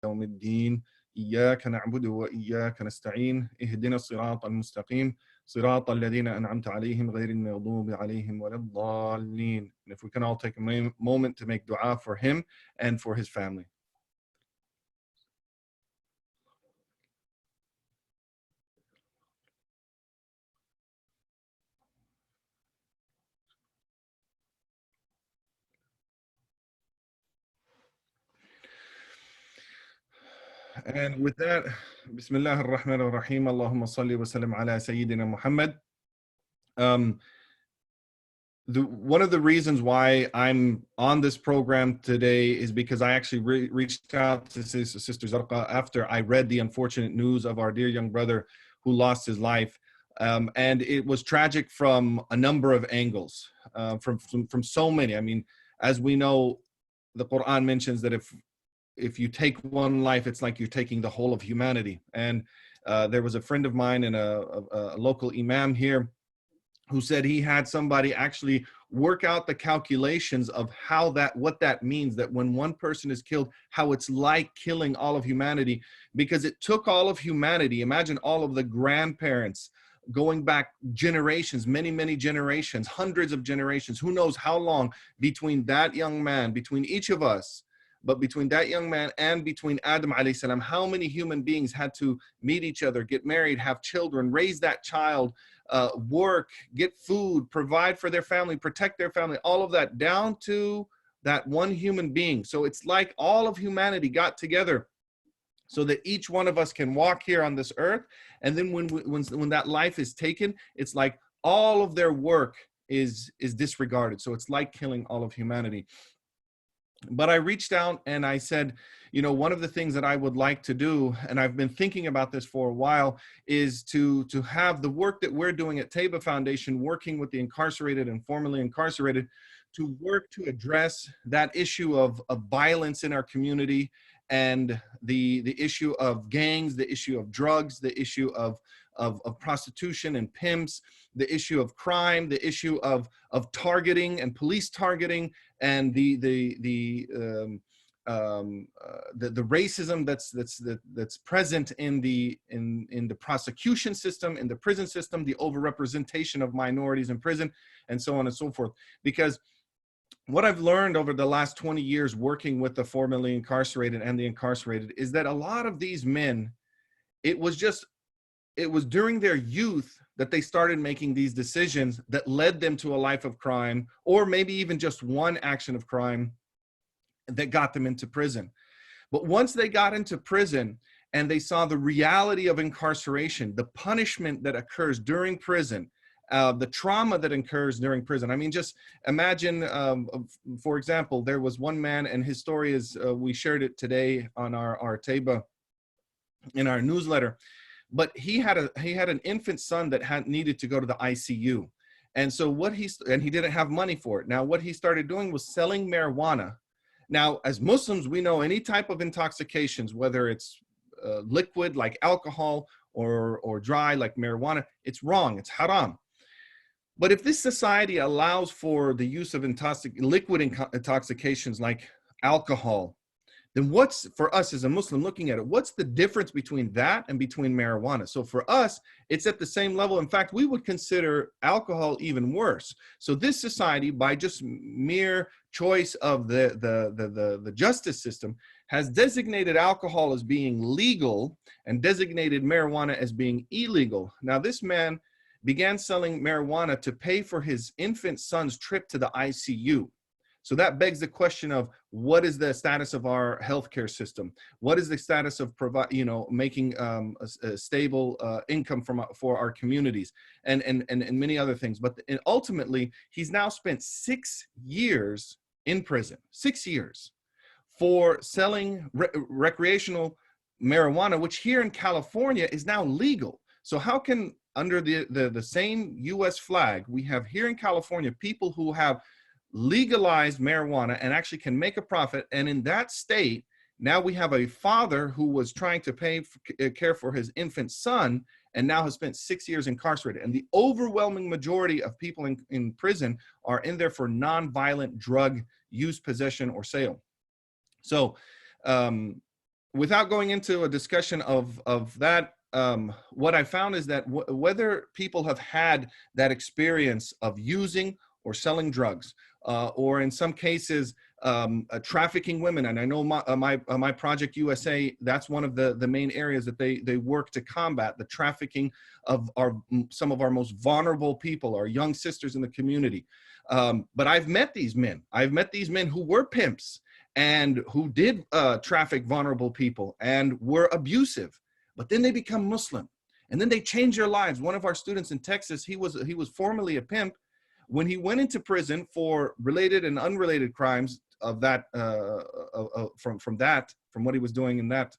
يوم الدين إياك نعبد وإياك نستعين اهدنا الصراط المستقيم صراط الذين أنعمت عليهم غير المغضوب عليهم ولا الضالين. And if we can all take a moment to make dua for him and for his family. And with that, Bismillah ar-Rahman ar-Rahim, Allahumma salli wa sallim ala Sayyidina Muhammad. One of the reasons why I'm on this program today is because I actually reached out to Sister Zarqa after I read the unfortunate news of our dear young brother who lost his life. And it was tragic from a number of angles, from so many. I mean, as we know, the Quran mentions that if you take one life, it's like you're taking the whole of humanity. And there was a friend of mine and a local imam here who said he had somebody actually work out the calculations of what that means, that when one person is killed, how it's like killing all of humanity, because it took all of humanity. Imagine all of the grandparents going back generations, many generations, hundreds of generations, who knows how long, between that young man, between each of us, but between that young man and between Adam alayhi salam, how many human beings had to meet each other, get married, have children, raise that child, work, get food, provide for their family, protect their family, all of that down to that one human being. So it's like all of humanity got together so that each one of us can walk here on this earth. And then when that life is taken, it's like all of their work is disregarded. So it's like killing all of humanity. But I reached out and I said, you know, one of the things that I would like to do, and I've been thinking about this for a while, is to have the work that we're doing at Taiba Foundation, working with the incarcerated and formerly incarcerated, to work to address that issue of violence in our community, and the issue of gangs, the issue of drugs, the issue of prostitution and pimps, the issue of crime, the issue of targeting and police targeting, and the racism that's present in the prosecution system, in the prison system, the overrepresentation of minorities in prison, and so on and so forth. Because what I've learned over the last 20 years working with the formerly incarcerated and the incarcerated is that a lot of these men, it was during their youth that they started making these decisions that led them to a life of crime, or maybe even just one action of crime that got them into prison. But once they got into prison and they saw the reality of incarceration, the punishment that occurs during prison, the trauma that occurs during prison. I mean, just imagine, for example, there was one man, and his story is, we shared it today on our Taiba, in our newsletter. But he had an infant son that needed to go to the ICU. And so he didn't have money for it. Now, what he started doing was selling marijuana. Now, as Muslims, we know any type of intoxications, whether it's liquid like alcohol or dry like marijuana, it's wrong, it's haram. But if this society allows for the use of liquid intoxications like alcohol, then what's, for us as a Muslim looking at it, what's the difference between that and between marijuana? So for us, it's at the same level. In fact, we would consider alcohol even worse. So this society, by just mere choice of the justice system, has designated alcohol as being legal and designated marijuana as being illegal. Now, this man began selling marijuana to pay for his infant son's trip to the ICU. So that begs the question of, what is the status of our healthcare system? What is the status of making a stable income for our communities, and many other things. But ultimately, he's now spent 6 years in prison, 6 years, for selling recreational marijuana, which here in California is now legal. So how can under the same US flag, we have here in California people who have legalized marijuana and actually can make a profit. And in that state, now we have a father who was trying to care for his infant son and now has spent 6 years incarcerated. And the overwhelming majority of people in prison are in there for nonviolent drug use, possession, or sale. So without going into a discussion of that, what I found is that whether people have had that experience of using or selling drugs, or in some cases, trafficking women. And I know my Project USA, that's one of the main areas that they work to combat, the trafficking of some of our most vulnerable people, our young sisters in the community. But I've met these men. I've met these men who were pimps and who did traffic vulnerable people and were abusive, but then they become Muslim and then they change their lives. One of our students in Texas, he was formerly a pimp. When he went into prison for related and unrelated crimes of that, from what he was doing in that,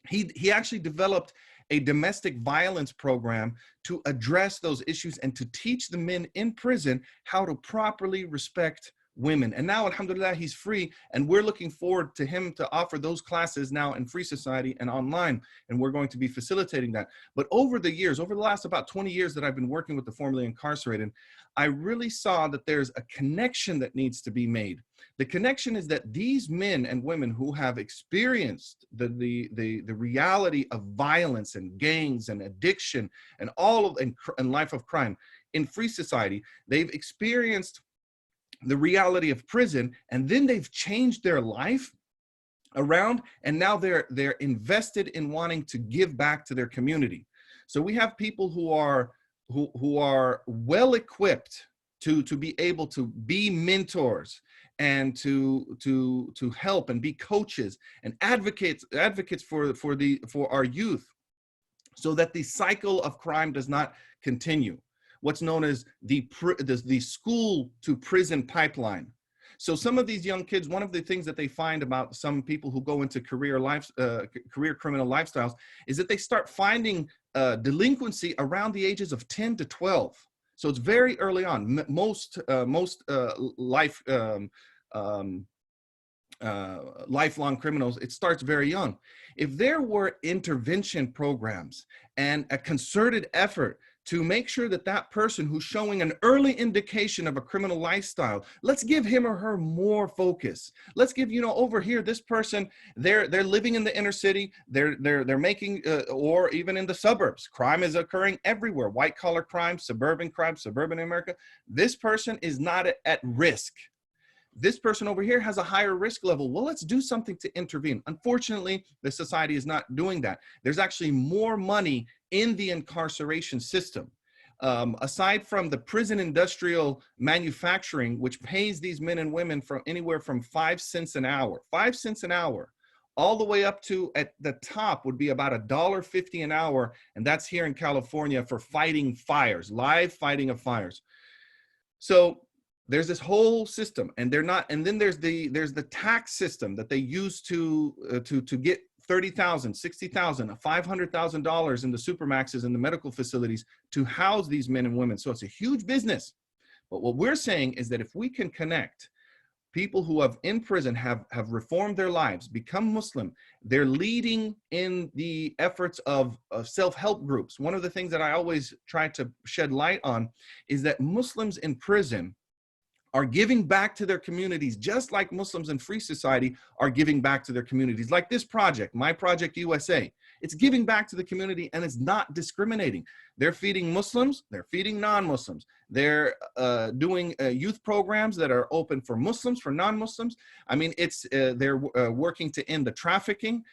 he actually developed a domestic violence program to address those issues and to teach the men in prison how to properly respect women. And now, alhamdulillah, he's free, and we're looking forward to him to offer those classes now in Free Society and online, and we're going to be facilitating that. But over the last about 20 years that I've been working with the formerly incarcerated, I really saw that there's a connection that needs to be made. The connection is that these men and women who have experienced the reality of violence and gangs and addiction and and life of crime in Free Society, they've experienced the reality of prison, and then they've changed their life around, and now they're invested in wanting to give back to their community. So we have people who are well equipped to be able to be mentors and to help and be coaches and advocates for our youth, so that the cycle of crime does not continue. What's known as the school to prison pipeline. So some of these young kids, one of the things that they find about some people who go into career criminal lifestyles is that they start finding delinquency around the ages of 10 to 12. So it's very early on. Most lifelong criminals, it starts very young. If there were intervention programs and a concerted effort to make sure that that person who's showing an early indication of a criminal lifestyle, let's give him or her more focus. Let's give, over here, this person, they're living in the inner city, they're making, or even in the suburbs. Crime is occurring everywhere. White collar crime, suburban America. This person is not at risk. This person over here has a higher risk level. Well, let's do something to intervene. Unfortunately, the society is not doing that. There's actually more money in the incarceration system. Aside from the prison industrial manufacturing, which pays these men and women from anywhere from 5 cents an hour, all the way up to, at the top, would be about $1.50 an hour. And that's here in California for fighting fires, live fighting of fires. So there's this whole system, and and then there's the tax system that they use to get $30,000, $60,000, $500,000 in the supermaxes in the medical facilities to house these men and women. So it's a huge business. But what we're saying is that if we can connect people who have in prison have reformed their lives, become Muslim, they're leading in the efforts of self-help groups. One of the things that I always try to shed light on is that Muslims in prison are giving back to their communities, just like Muslims in Free Society are giving back to their communities. Like this project, my Project USA, it's giving back to the community, and it's not discriminating. They're feeding Muslims, they're feeding non-Muslims. They're doing youth programs that are open for Muslims, for non-Muslims. I mean, they're working to end the trafficking,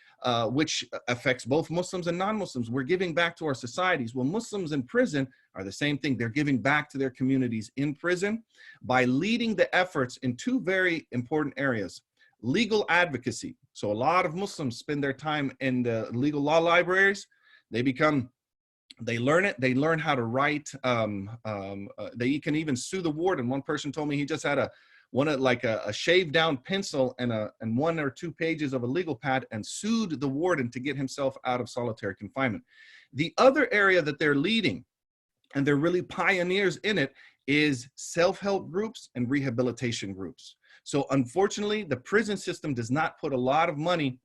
which affects both Muslims and non-Muslims. We're giving back to our societies. Well, Muslims in prison are the same thing. They're giving back to their communities in prison by leading the efforts in two very important areas. Legal advocacy. So a lot of Muslims spend their time in the legal law libraries. They learn it. They learn how to write. They can even sue the warden. One person told me he just had a shaved down pencil and 1 or 2 pages of a legal pad and sued the warden to get himself out of solitary confinement. The other area that they're leading and they're really pioneers in it, is self-help groups and rehabilitation groups. So unfortunately, the prison system does not put a lot of money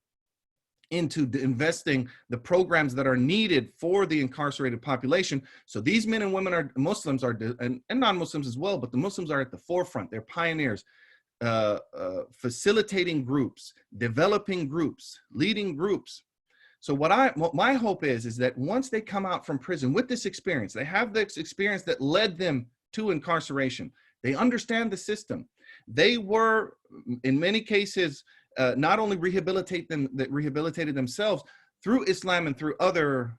into investing the programs that are needed for the incarcerated population. So these men and women are Muslims, and non-Muslims as well, but the Muslims are at the forefront. They're pioneers, facilitating groups, developing groups, leading groups. So what my hope is that once they come out from prison with this experience, they have this experience that led them to incarceration. They understand the system. They were, in many cases, not only rehabilitated themselves through Islam and through other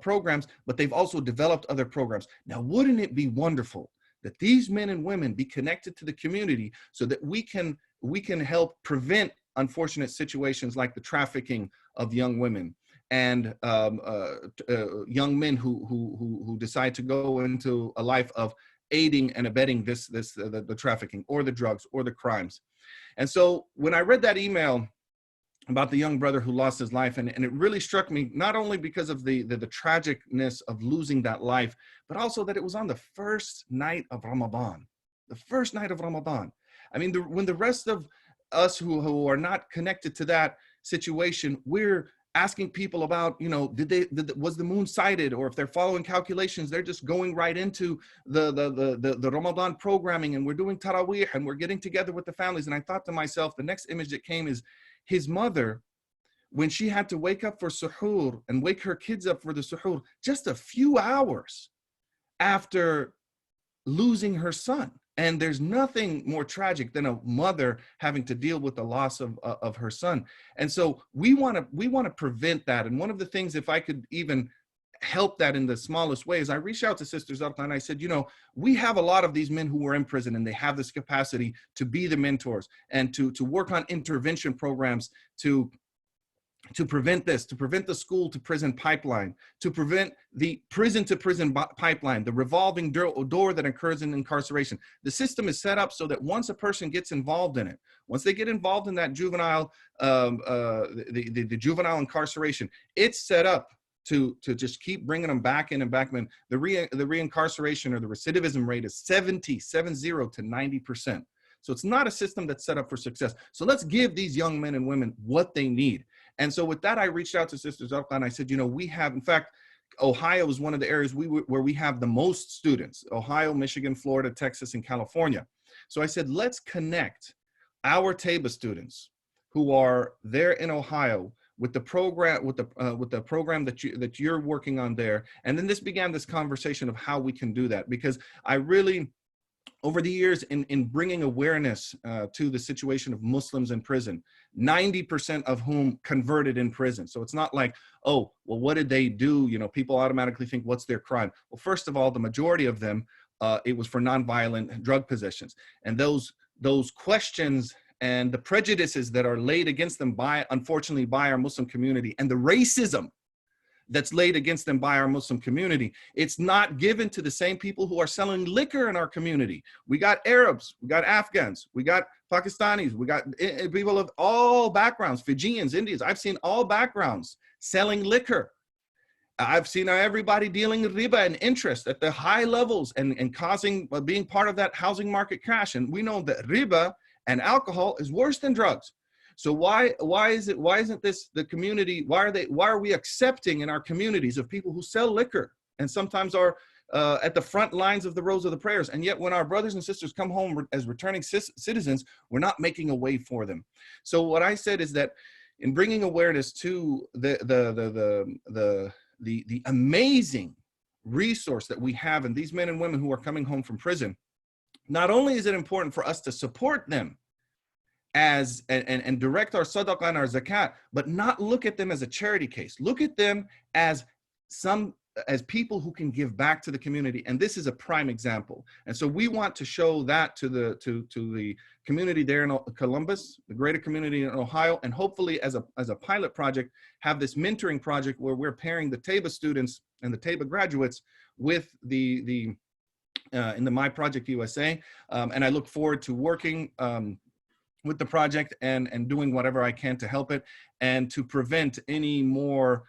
programs, but they've also developed other programs. Now, wouldn't it be wonderful that these men and women be connected to the community so that we can help prevent unfortunate situations like the trafficking of young women and young men who decide to go into a life of aiding and abetting the trafficking or the drugs or the crimes. And so when I read that email about the young brother who lost his life, and it really struck me, not only because of the tragicness of losing that life, but also that it was on the first night of Ramadan. The first night of Ramadan. I mean, when the rest of us who are not connected to that situation, we're asking people about, you know, was the moon sighted, or if they're following calculations, they're just going right into the Ramadan programming, and we're doing Taraweeh and we're getting together with the families. And I thought to myself, the next image that came is his mother, when she had to wake up for suhoor and wake her kids up for the suhoor just a few hours after losing her son. And there's nothing more tragic than a mother having to deal with the loss of her son. And so we want to prevent that. And one of the things, if I could even help that in the smallest way, is I reached out to Sister Zabta and I said, you know, we have a lot of these men who were in prison, and they have this capacity to be the mentors and to work on intervention programs to prevent this, to prevent the school to prison pipeline, to prevent the prison to prison pipeline, the revolving door that occurs in incarceration. The system is set up so that once a person gets involved in it, once they get involved in that juvenile, the juvenile incarceration, it's set up to just keep bringing them back in and back in. The reincarceration or the recidivism rate is 70 to 90%. So it's not a system that's set up for success. So let's give these young men and women what they need. And so with that, I reached out to Sister Zabta and I said, you know, we have, in fact, Ohio is one of the areas where we have the most students: Ohio, Michigan, Florida, Texas, and California. So I said, let's connect our TABA students who are there in Ohio with the program, with the program that you're working on there. And then this began this conversation of how we can do that, because I really, over the years, in bringing awareness to the situation of Muslims in prison, 90% of whom converted in prison. So it's not like, oh, well, what did they do? You know, people automatically think, what's their crime? Well, first of all, the majority of them, it was for nonviolent drug possessions. And those questions and the prejudices that are laid against them unfortunately, by our Muslim community, and the racism that's laid against them by our Muslim community, it's not given to the same people who are selling liquor in our community. We got Arabs, we got Afghans, we got Pakistanis, we got people of all backgrounds, Fijians, Indians. I've seen all backgrounds selling liquor. I've seen everybody dealing in riba and interest at the high levels and causing, being part of that housing market crash. And we know that riba and alcohol is worse than drugs. So why isn't this the community? Why are we accepting in our communities of people who sell liquor and sometimes are at the front lines of the rows of the prayers? And yet when our brothers and sisters come home as returning citizens, we're not making a way for them. So what I said is that in bringing awareness to the amazing resource that we have in these men and women who are coming home from prison, not only is it important for us to support them and direct our sadaqah and our zakat, but not look at them as a charity case. Look at them as people who can give back to the community. And this is a prime example. And so we want to show that to the community there in Columbus, the greater community in Ohio, and hopefully as a pilot project, have this mentoring project where we're pairing the TABA students and the TABA graduates with in the My Project USA. And I look forward to working with the project and doing whatever I can to help it and to prevent any more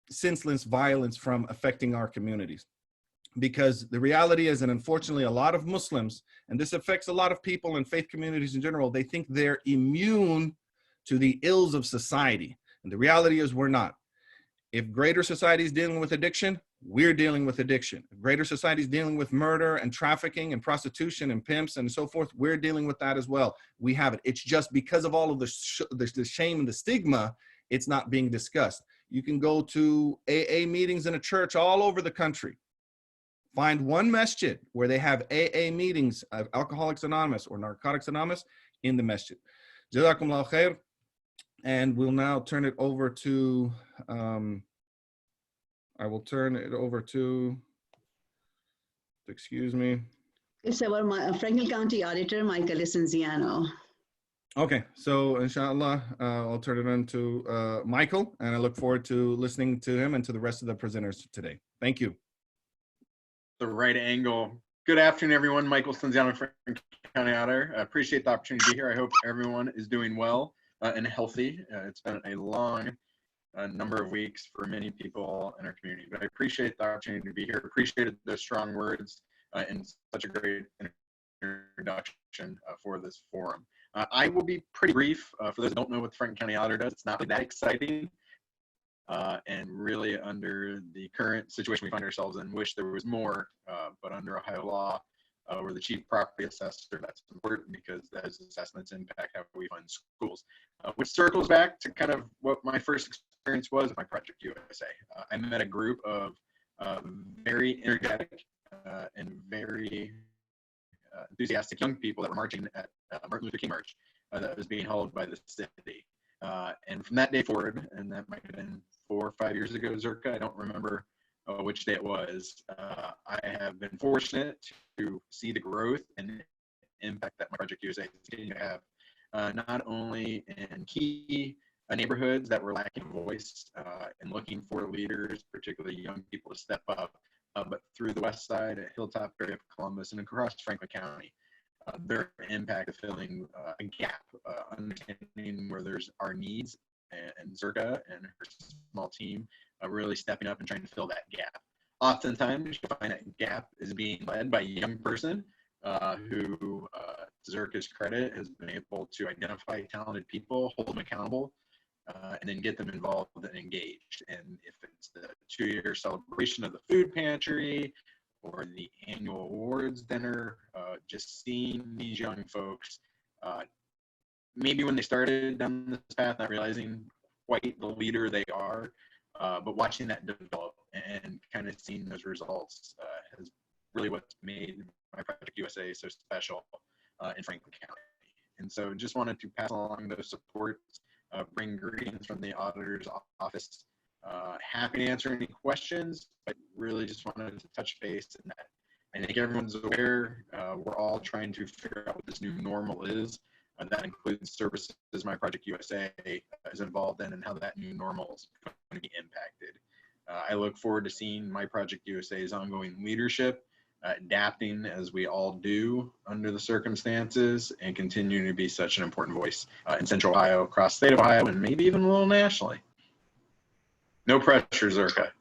senseless violence from affecting our communities. because the reality is, and unfortunately a lot of Muslims, and this affects a lot of people in faith communities in general, they think they're immune to the ills of society. And the reality is we're not. If greater society is dealing with addiction, we're dealing with addiction. If greater society is dealing with murder and trafficking and prostitution and pimps and so forth, we're dealing with that as well. We have it. It's just because of all of the shame and the stigma, it's not being discussed. You can go to AA meetings in a church all over the country. Find one masjid where they have AA meetings of Alcoholics Anonymous or Narcotics Anonymous in the masjid. Jazakumullah khair. And we'll now turn it over to, I will turn it over to, excuse me. It's our Franklin County Auditor, Michael Licenziano. Okay, so inshallah, I'll turn it on to Michael, and I look forward to listening to him and to the rest of the presenters today. Thank you. The right angle. Good afternoon, everyone. Michael Licenziano, Franklin County Auditor. I appreciate the opportunity to be here. I hope everyone is doing well and healthy. It's been a long number of weeks for many people in our community, but I appreciate the opportunity to be here. Appreciated the strong words and such a great introduction for this forum. I will be pretty brief. For those who don't know what the Franklin County Auditor does, it's not really that exciting. And really under the current situation we find ourselves in, wish there was more, but under Ohio law, we're the chief property assessor. That's important because those assessments impact how we fund schools, which circles back to kind of what my first experience was with my Project USA. I met a group of very energetic and very enthusiastic young people that were marching at Martin Luther King March that was being held by the city. And from that day forward, and that might have been 4 or 5 years ago, Zirka, I don't remember which day it was, I have been fortunate to see the growth and impact that my Project USA continues to have, not only in key neighborhoods that were lacking voice and looking for leaders, particularly young people, to step up, but through the west side, Hilltop area of Columbus, and across Franklin County. Their impact of filling a gap, understanding where there's our needs, and Zirka and her small team really stepping up and trying to fill that gap. Oftentimes, you'll find that gap is being led by a young person who, to Zirka's credit, has been able to identify talented people, hold them accountable, and then get them involved and engaged. And if it's the 2-year celebration of the food pantry, or the annual awards dinner, just seeing these young folks, maybe when they started down this path, not realizing quite the leader they are, but watching that develop and kind of seeing those results has really what's made my Project USA so special in Franklin County. And so just wanted to pass along those supports, bring greetings from the auditor's office. Happy to answer any questions, but really just wanted to touch base in that. I think everyone's aware we're all trying to figure out what this new normal is. That includes services my Project USA is involved in and how that new normal is going to be impacted. I look forward to seeing my Project USA's ongoing leadership, adapting as we all do under the circumstances, and continuing to be such an important voice in Central Ohio, across the state of Ohio, and maybe even a little nationally. No pressure, Zirka.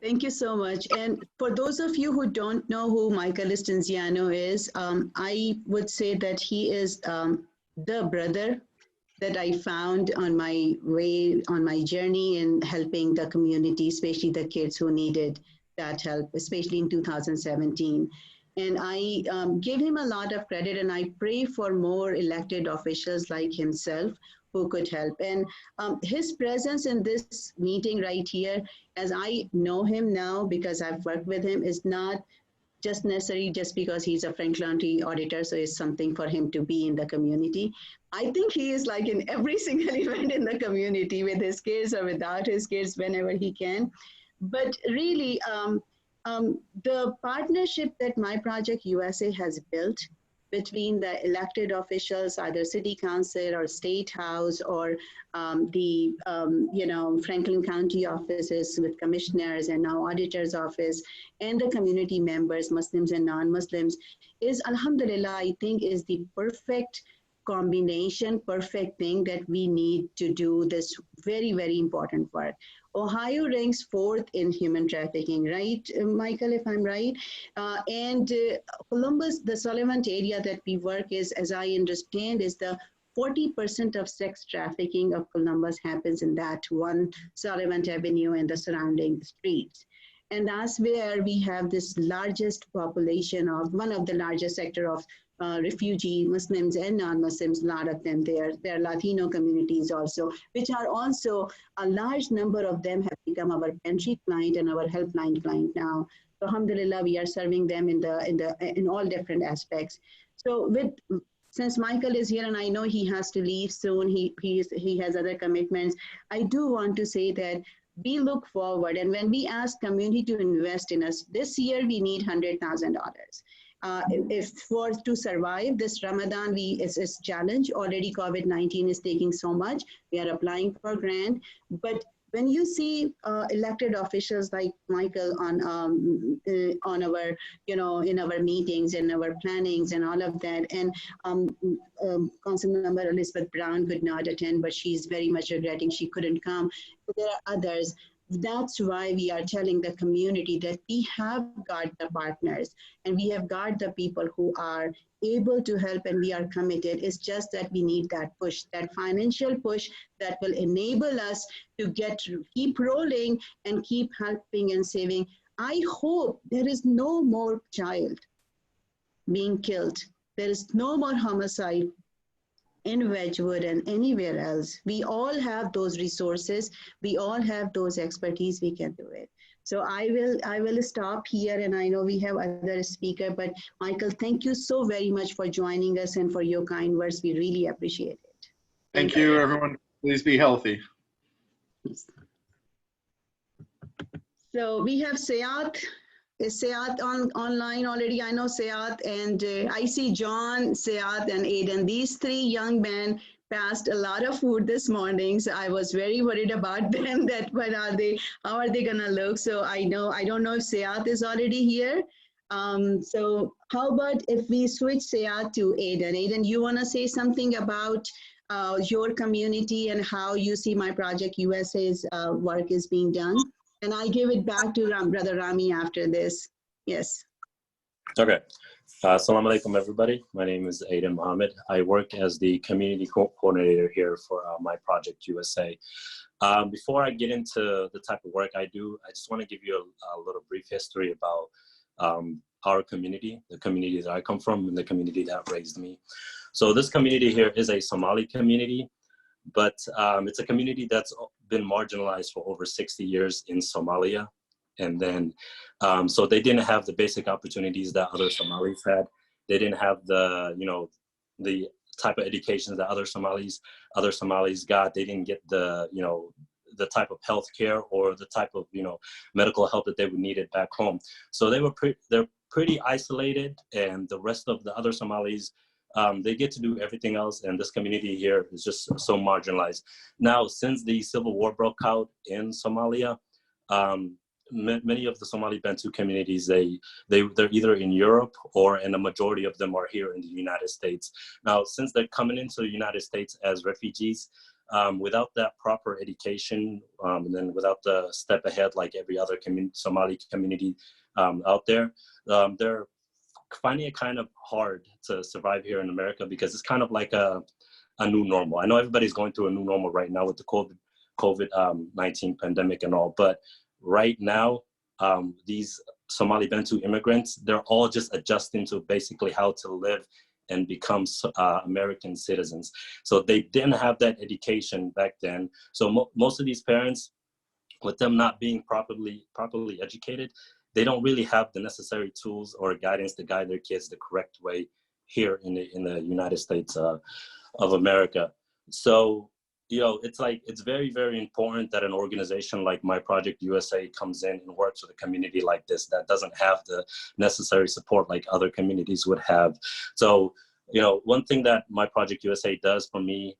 Thank you so much. And for those of you who don't know who Michael Licenziano is, I would say that he is the brother that I found on my way, on my journey in helping the community, especially the kids who needed that help, especially in 2017. And I give him a lot of credit, and I pray for more elected officials like himself who could help. And his presence in this meeting right here, as I know him now because I've worked with him, is not just necessary just because he's a Franklin County auditor, so it's something for him to be in the community. I think he is like in every single event in the community with his kids or without his kids whenever he can. But really, the partnership that my Project USA has built between the elected officials, either city council or state house, or the Franklin County offices with commissioners and now auditor's office, and the community members, Muslims and non-Muslims, is, alhamdulillah, I think is the perfect combination, perfect thing that we need to do this very, very important work. Ohio ranks 4th in human trafficking, right, Michael, if I'm right? And Columbus, the Sullivan area that we work is, as I understand, is the 40% of sex trafficking of Columbus happens in that one Sullivan Avenue and the surrounding streets. And that's where we have this largest population of, one of the largest sector of refugee Muslims and non-Muslims, a lot of them there. There are Latino communities also, which are also, a large number of them have become our pantry client and our helpline client now. So alhamdulillah, we are serving them in all different aspects. So since Michael is here and I know he has to leave soon, he has other commitments, I do want to say that we look forward, and when we ask community to invest in us, this year we need $100,000. To survive this Ramadan, it's challenge. Already COVID-19 is taking so much. We are applying for grant, but when you see elected officials like Michael on our, in our meetings and our plannings and all of that, and Councilmember Elizabeth Brown could not attend, but she's very much regretting she couldn't come. But there are others. That's why we are telling the community that we have got the partners and we have got the people who are able to help, and we are committed. It's just that we need that push, that financial push that will enable us to keep rolling and keep helping and saving. I hope there is no more child being killed. There is no more homicide in Wedgwood and anywhere else. We all have those resources. We all have those expertise. We can do it. So I will stop here, and I know we have other speaker, but Michael, thank you so very much for joining us and for your kind words. We really appreciate it. Thank you, everyone. Please be healthy. So we have Sayat. Is Sayat online already? I know Sayat, and I see John, Sayat, and Aiden. These 3 young men passed a lot of food this morning, so I was very worried about them. That how are they gonna look? So I don't know if Sayat is already here. So how about if we switch Sayat to Aiden? Aiden, you wanna say something about your community and how you see My Project USA's work is being done? And I give it back to Brother Rami after this. Yes. Okay. Assalamu alaikum, everybody. My name is Aiden Mohammed. I work as the community coordinator here for My Project USA. Before I get into the type of work I do, I just want to give you a little brief history about our community, the community that I come from, and the community that raised me. So this community here is a Somali community, but it's a community that's been marginalized for over 60 years in Somalia. And then, so they didn't have the basic opportunities that other Somalis had. They didn't have the, the type of education that other Somalis got. They didn't get the, the type of healthcare or the type of, medical help that they would need it back home. So they're pretty isolated, and the rest of the other Somalis, they get to do everything else, and this community here is just so marginalized. Now, since the civil war broke out in Somalia, many of the Somali Bantu communities, they're either in Europe and a majority of them are here in the United States. Now, since they're coming into the United States as refugees, without that proper education, and then without the step ahead like every other Somali community out there, they're finding it kind of hard to survive here in America, because it's kind of like a new normal. I know everybody's going through a new normal right now with the COVID-19 pandemic and all, but right now, these Somali Bantu immigrants, they're all just adjusting to basically how to live and become American citizens. So they didn't have that education back then. So most of these parents, with them not being properly educated, they don't really have the necessary tools or guidance to guide their kids the correct way here in the United States of America. So, it's very, very important that an organization like My Project USA comes in and works with a community like this that doesn't have the necessary support like other communities would have. So, one thing that My Project USA does for me,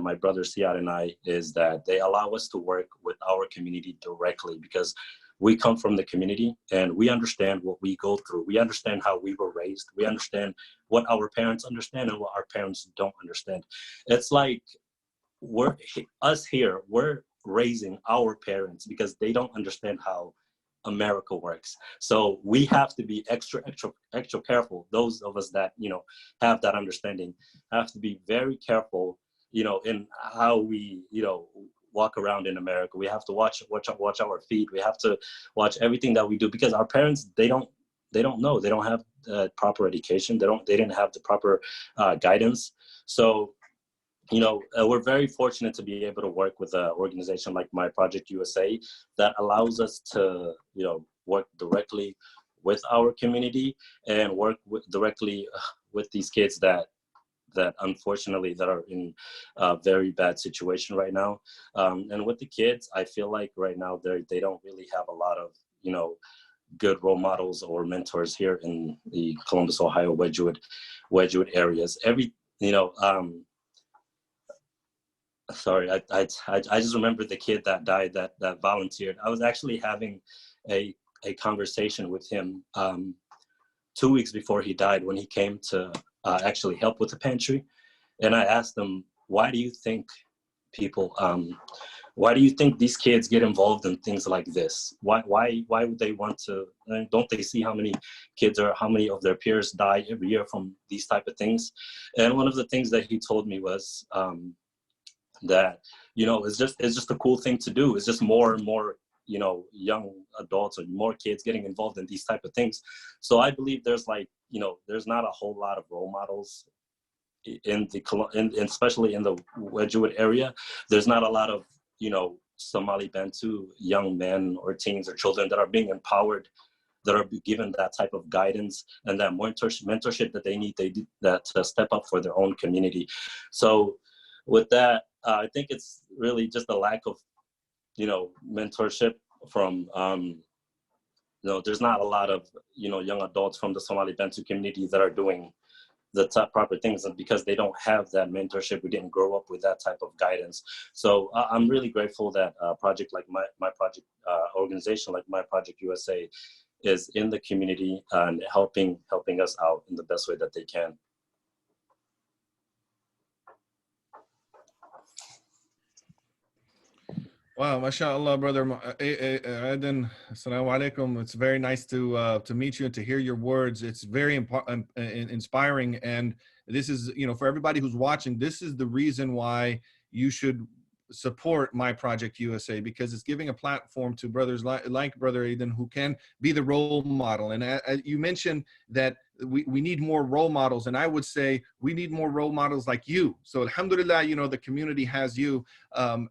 my brother Siad and I, is that they allow us to work with our community directly, because we come from the community and we understand what we go through. We understand how we were raised. We understand what our parents understand and what our parents don't understand. It's like we're raising our parents because they don't understand how America works. So we have to be extra careful. Those of us that, you know, have that understanding have to be very careful, you know, in how we, you know, walk around in America. We have to watch our feet. We have to watch everything that we do, because our parents, they don't know. They don't have proper education. They didn't have the proper guidance. So, you know, we're very fortunate to be able to work with an organization like My Project USA that allows us to, you know, work directly with our community and work directly with these kids that unfortunately that are in a very bad situation right now. And with the kids, I feel like right now they don't really have a lot of, you know, good role models or mentors here in the Columbus, Ohio, Wedgwood areas. Sorry, I just remember the kid that died that volunteered. I was actually having a conversation with him 2 weeks before he died, when he came to actually help with the pantry. And I asked him, why do you think these kids get involved in things like this? Why would they want to? Don't they see how many kids or how many of their peers die every year from these type of things? And one of the things that he told me was that, you know, it's just a cool thing to do. It's just more and more, you know, young adults or more kids getting involved in these type of things. So I believe there's not a whole lot of role models especially in the Wedgwood area. There's not a lot of, you know, Somali Bantu young men or teens or children that are being empowered, that are given that type of guidance and that mentorship that they need. They do that to step up for their own community. So with that, I think it's really just a lack of, you know, mentorship from, you know, there's not a lot of, you know, young adults from the Somali Bantu community that are doing the proper things, and because they don't have that mentorship, we didn't grow up with that type of guidance. So I'm really grateful that a project like my project, organization like My Project USA is in the community and helping us out in the best way that they can. Wow, mashallah, brother Aiden. Assalamu alaikum. It's very nice to meet you and to hear your words. It's very inspiring. And this is, you know, for everybody who's watching, this is the reason why you should support My Project USA, because it's giving a platform to brothers like Brother Aiden, who can be the role model. And you mentioned that we need more role models, and I would say we need more role models like you. So alhamdulillah, you know, the community has you.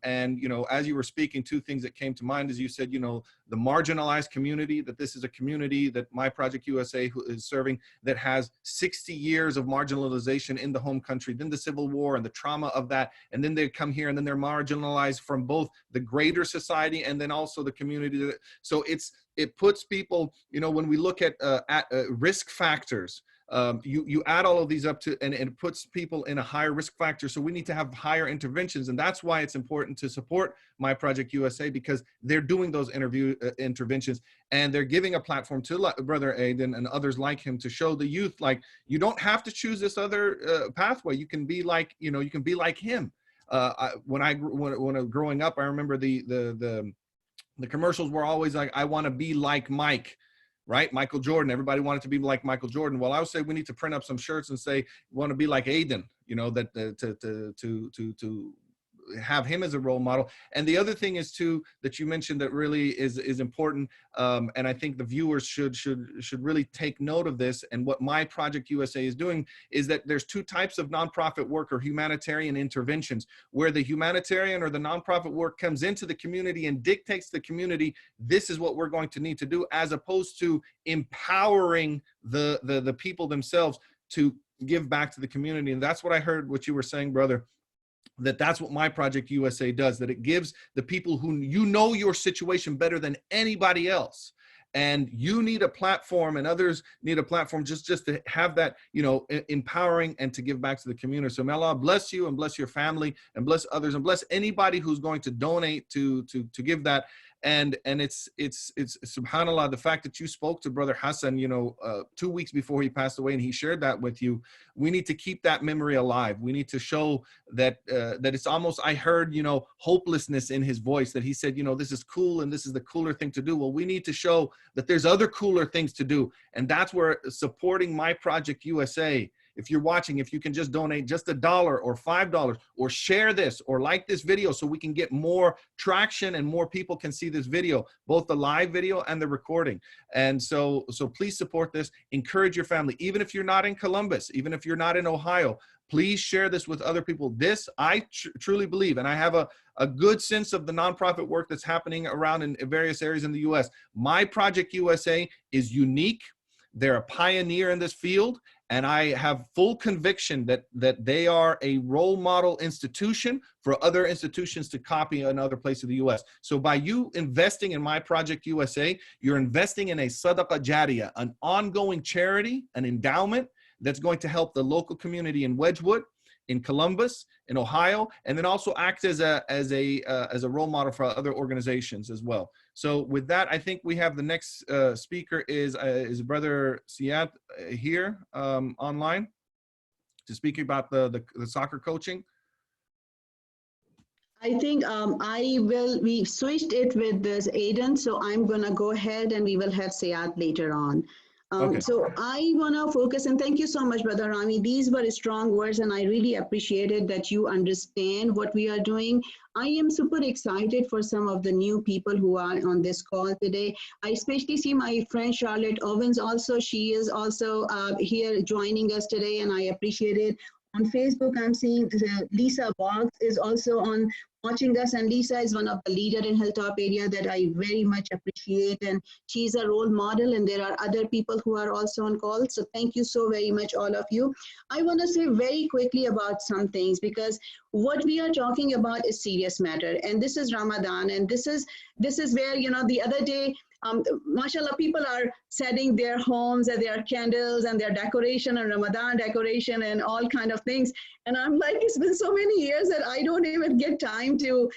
And, you know, as you were speaking, two things that came to mind is you said, you know, the marginalized community, that this is a community that My Project USA is serving, that has 60 years of marginalization in the home country, then the Civil War and the trauma of that. And then they come here and then they're marginalized from both the greater society and then also the community. So it puts people, you know, when we look at risk factors, you add all of these up to, and it puts people in a higher risk factor. So we need to have higher interventions. And that's why it's important to support My Project USA, because they're doing those interventions, and they're giving a platform to Brother Aiden and others like him to show the youth, like, you don't have to choose this other pathway. You can be like, you know, you can be like him. When growing up, I remember the commercials were always like, I want to be like Mike, right? Michael Jordan. Everybody wanted to be like Michael Jordan. Well, I would say we need to print up some shirts and say, want to be like Aiden, you know, that to have him as a role model. And the other thing is too, that you mentioned that really is important. And I think the viewers should really take note of this. And what My Project USA is doing is that there's two types of nonprofit work, or humanitarian interventions, where the humanitarian or the nonprofit work comes into the community and dictates to the community, this is what we're going to need to do, as opposed to empowering the people themselves to give back to the community. And that's what I heard what you were saying, brother, that's what My Project USA does, that it gives the people who, you know, your situation better than anybody else, and you need a platform and others need a platform just to have that, you know, empowering and to give back to the community. So may Allah bless you and bless your family and bless others and bless anybody who's going to donate to give that. And it's subhanallah, the fact that you spoke to Brother Hassan, 2 weeks before he passed away, and he shared that with you. We need to keep that memory alive. We need to show that that it's almost, I heard, hopelessness in his voice, that he said, this is cool and this is the cooler thing to do. Well, we need to show that there's other cooler things to do. And that's where supporting My Project USA, if you're watching, if you can just donate just $1 or $5, or share this or like this video so we can get more traction and more people can see this video, both the live video and the recording. And so please support this. Encourage your family, even if you're not in Columbus, even if you're not in Ohio, please share this with other people. This, I truly believe, and I have a good sense of the nonprofit work that's happening around in various areas in the US. My Project USA is unique. They're a pioneer in this field, and I have full conviction that they are a role model institution for other institutions to copy in other places of the US. So by you investing in My Project USA, you're investing in a sadaqah jariyah, an ongoing charity, an endowment that's going to help the local community in Wedgwood, in Columbus, in Ohio, and then also act as a role model for other organizations as well. So with that, I think we have the next speaker is Brother Siad here online to speak about the soccer coaching. I think we switched it with this Aiden, so I'm gonna go ahead and we will have Siad later on. Okay. So I want to focus, and thank you so much, Brother Rami. These were strong words, and I really appreciated that you understand what we are doing. I am super excited for some of the new people who are on this call today. I especially see my friend Charlotte Owens also. She is also here joining us today, and I appreciate it. On Facebook, I'm seeing Lisa Boggs is also on watching us, and Lisa is one of the leaders in Hilltop area that I very much appreciate, and she's a role model, and there are other people who are also on call. So thank you so very much, all of you. I want to say very quickly about some things, because what we are talking about is serious matter, and this is Ramadan, and this is where, the other day, mashallah, people are setting their homes and their candles and their decoration and Ramadan decoration and all kind of things. And I'm like, it's been so many years that I don't even get time to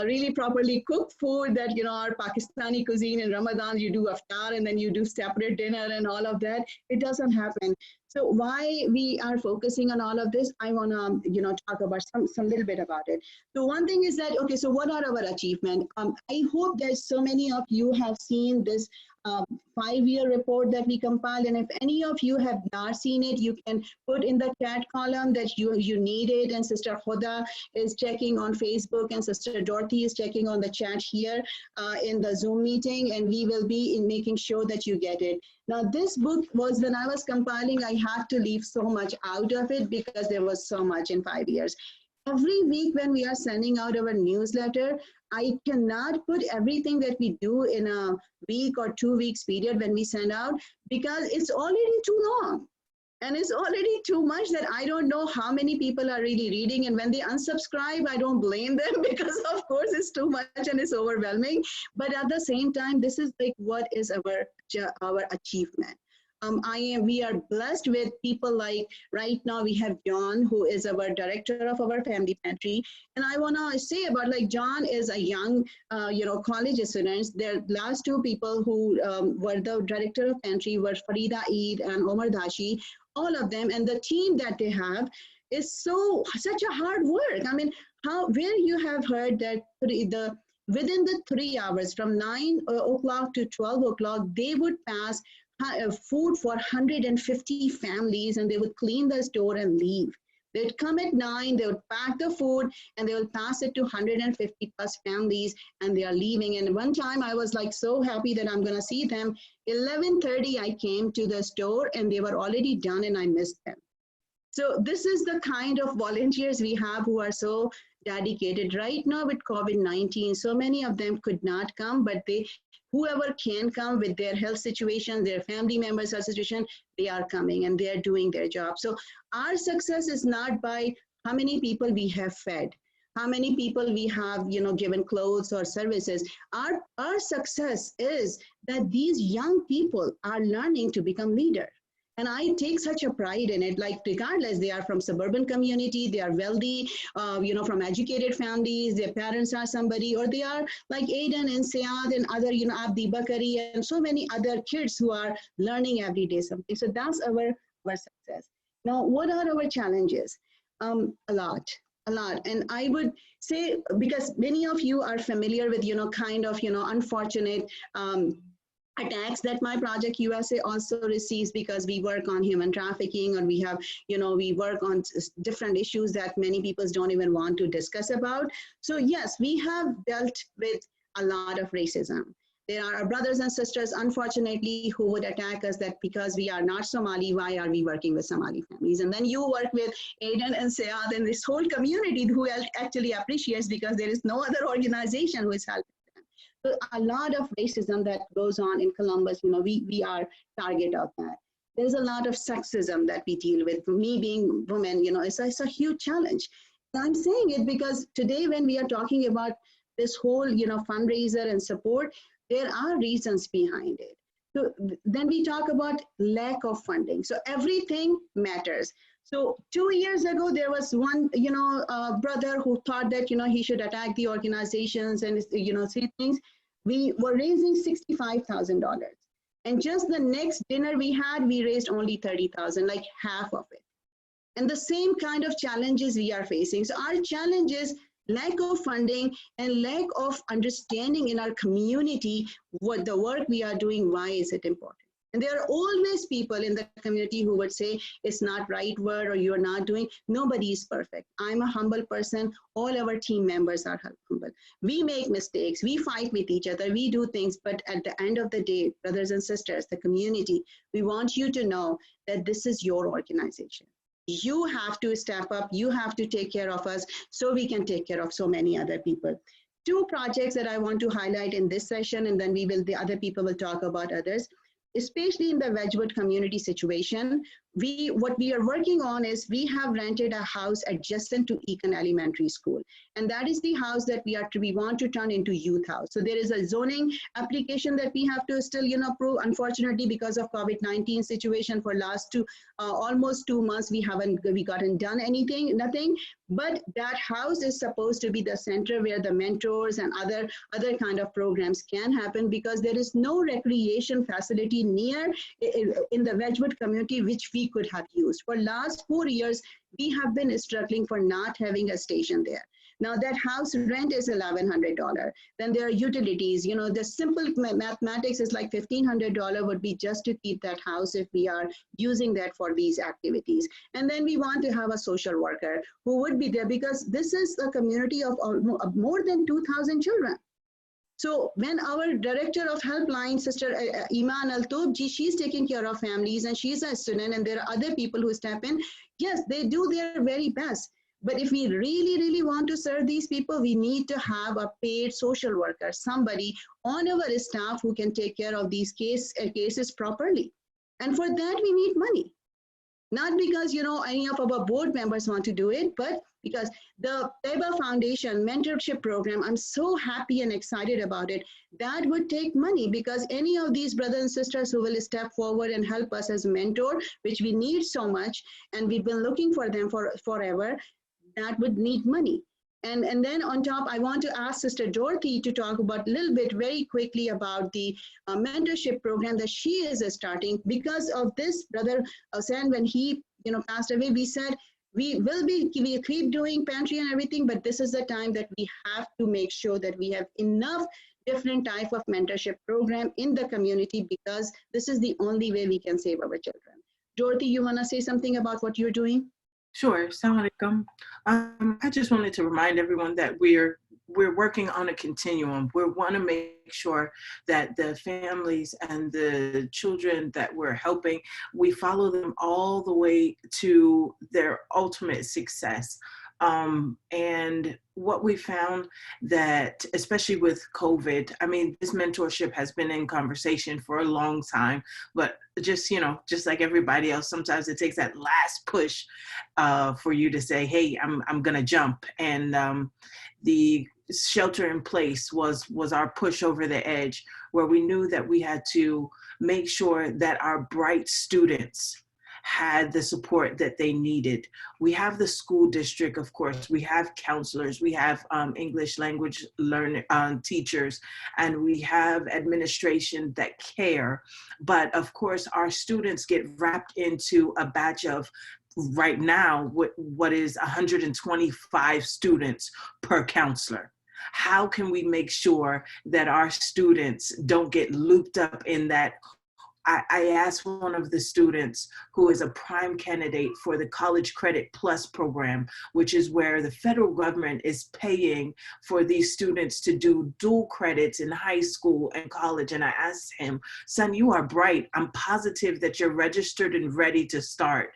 really properly cook food that, our Pakistani cuisine in Ramadan, you do iftar and then you do separate dinner and all of that. It doesn't happen. So why we are focusing on all of this, I want to, talk about some little bit about it. So one thing is that, okay, so what are our achievements? I hope that so many of you have seen this 5-year report that we compiled, and if any of you have not seen it, you can put in the chat column that you need it, and Sister Hoda is checking on Facebook, and Sister Dorothy is checking on the chat here in the Zoom meeting, and we will be in making sure that you get it. Now, this book was, when I was compiling, I had to leave so much out of it because there was so much in 5 years. Every week when we are sending out our newsletter, I cannot put everything that we do in a week or 2 weeks period when we send out, because it's already too long. And it's already too much that I don't know how many people are really reading. And when they unsubscribe, I don't blame them, because of course it's too much and it's overwhelming. But at the same time, this is like what is our achievement. We are blessed with people like, right now we have John, who is our director of our family pantry. And I want to say about, like, John is a young, college students. Their last 2 people who were the director of pantry were Farida Eid and Omar Dashi, all of them. And the team that they have is such a hard work. I mean, where you have heard that within the 3 hours from 9 o'clock to 12 o'clock, they would pass food for 150 families, and they would clean the store and leave. They would come at 9, they would pack the food, and they will pass it to 150 plus families, and they are leaving. And one time I was like so happy that I'm going to see them. 11:30 I came to the store and they were already done, and I missed them. So this is the kind of volunteers we have who are so dedicated. Right now with COVID-19, so many of them could not come, but whoever can come with their health situation, their family members' health situation, they are coming and they are doing their job. So our success is not by how many people we have fed, how many people we have, given clothes or services. Our success is that these young people are learning to become leaders. And I take such a pride in it, like regardless, they are from suburban community, they are wealthy, from educated families, their parents are somebody, or they are like Aiden and Sayad and other, Abdi Bakari and so many other kids who are learning every day something. So that's our success. Now, what are our challenges? A lot. And I would say, because many of you are familiar with, unfortunate attacks that my project USA also receives, because we work on human trafficking, or we have, we work on different issues that many people don't even want to discuss about. So yes, we have dealt with a lot of racism. There are our brothers and sisters, unfortunately, who would attack us that because we are not Somali, why are we working with Somali families? And then you work with Aiden and Sayad and this whole community who actually appreciates, because there is no other organization who is helping. So a lot of racism that goes on in Columbus, we are target of that. There's a lot of sexism that we deal with. Me being woman, it's a huge challenge. And I'm saying it because today when we are talking about this whole, fundraiser and support, there are reasons behind it. So then we talk about lack of funding. So everything matters. So 2 years ago, there was one, brother who thought that, he should attack the organizations and, say things. We were raising $65,000. And just the next dinner we had, we raised only 30,000, like half of it. And the same kind of challenges we are facing. So our challenge is lack of funding and lack of understanding in our community what the work we are doing, why is it important. And there are always people in the community who would say it's not right word or you're not doing. Nobody is perfect. I'm a humble person. All our team members are humble. We make mistakes. We fight with each other. We do things. But at the end of the day, brothers and sisters, the community, we want you to know that this is your organization. You have to step up. You have to take care of us so we can take care of so many other people. 2 projects that I want to highlight in this session, and then the other people will talk about others. Especially in the Wedgwood community situation, what we are working on is we have rented a house adjacent to Eaton Elementary School. And that is the house that we want to turn into youth house. So there is a zoning application that we have to still, prove. Unfortunately, because of COVID-19 situation for last almost 2 months, we gotten done nothing. But that house is supposed to be the center where the mentors and other kind of programs can happen, because there is no recreation facility near in the Wedgwood community which we could have used. For last 4 years, we have been struggling for not having a station there. Now that house rent is $1,100. Then there are utilities. The simple mathematics is like $1,500 would be just to keep that house if we are using that for these activities. And then we want to have a social worker who would be there, because this is a community of more than 2,000 children. So when our director of helpline, Sister Iman Al-Tobji, she's taking care of families and she's a student, and there are other people who step in. Yes, they do their very best. But if we really, really want to serve these people, we need to have a paid social worker, somebody on our staff who can take care of these cases properly. And for that, we need money. Not because, any of our board members want to do it, but because the Teba Foundation mentorship program, I'm so happy and excited about it. That would take money, because any of these brothers and sisters who will step forward and help us as a mentor, which we need so much, and we've been looking for them for forever, that would need money. And then on top, I want to ask Sister Dorothy to talk about a little bit very quickly about the mentorship program that she is starting. Because of this, Brother Hussain, when he passed away, we said, we keep doing pantry and everything, but this is the time that we have to make sure that we have enough different type of mentorship program in the community, because this is the only way we can save our children. Dorothy, you want to say something about what you're doing? Sure. Assalamu alaikum. I just wanted to remind everyone that we're working on a continuum. We want to make sure that the families and the children that we're helping, we follow them all the way to their ultimate success. And what we found that, especially with COVID, I mean, this mentorship has been in conversation for a long time, but just, you know, just like everybody else, sometimes it takes that last push for you to say, hey, I'm gonna jump. And the shelter in place was our push over the edge, where we knew that we had to make sure that our bright students had the support that they needed. We have the school district, of course, we have counselors, we have English language learner teachers, and we have administration that care. But of course, our students get wrapped into a batch of, right now, what is 125 students per counselor. How can we make sure that our students don't get looped up in that? I asked one of the students who is a prime candidate for the College Credit Plus program, which is where the federal government is paying for these students to do dual credits in high school and college. And I asked him, son, you are bright. I'm positive that you're registered and ready to start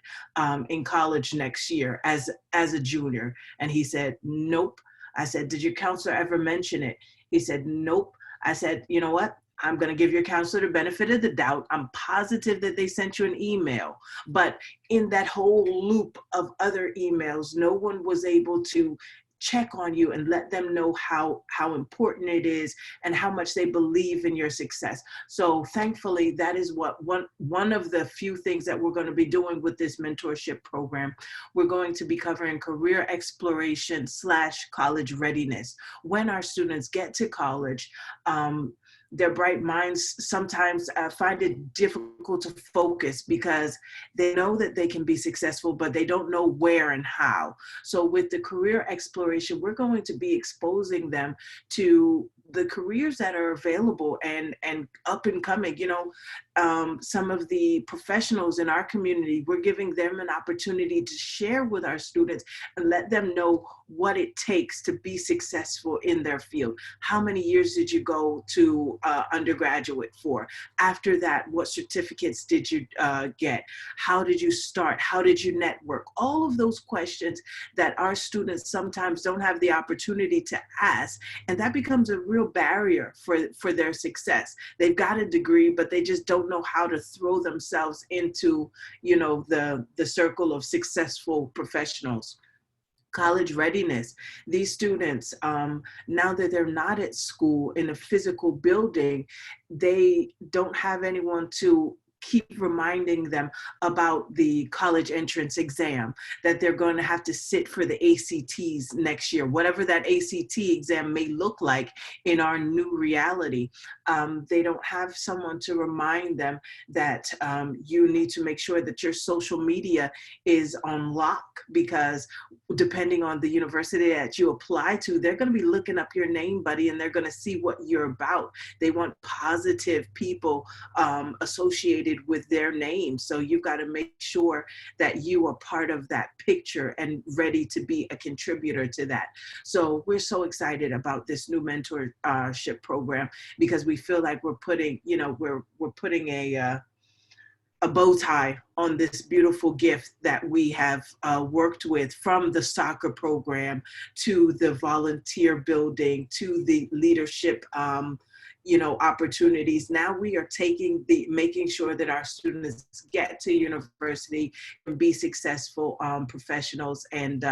in college next year as a junior. And he said, nope. I said, did your counselor ever mention it? He said, nope. I said, you know what? I'm going to give your counselor the benefit of the doubt. I'm positive that they sent you an email. But in that whole loop of other emails, no one was able to check on you and let them know how important it is and how much they believe in your success. So thankfully, that is what one of the few things that we're going to be doing with this mentorship program. We're going to be covering career exploration / college readiness. When our students get to college, their bright minds sometimes find it difficult to focus because they know that they can be successful, but they don't know where and how. So with the career exploration, we're going to be exposing them to the careers that are available and up and coming. You know, some of the professionals in our community, we're giving them an opportunity to share with our students and let them know what it takes to be successful in their field. How many years did you go to undergraduate for? After that, what certificates did you get? How did you start? How did you network? All of those questions that our students sometimes don't have the opportunity to ask, and that becomes a real barrier for their success. They've got a degree, but they just don't know how to throw themselves into, you know, the circle of successful professionals. College readiness. These students, now that they're not at school in a physical building, they don't have anyone to keep reminding them about the college entrance exam, that they're going to have to sit for the ACTs next year, whatever that ACT exam may look like in our new reality. They don't have someone to remind them that you need to make sure that your social media is on lock, because depending on the university that you apply to, they're going to be looking up your name, buddy, and they're going to see what you're about. They want positive people associated with their name. So you've got to make sure that you are part of that picture and ready to be a contributor to that. So we're so excited about this new mentorship program, because we feel like we're putting, you know, we're putting a bow tie on this beautiful gift that we have worked with, from the soccer program to the volunteer building to the leadership you know, opportunities. Now we are making sure that our students get to university and be successful professionals. And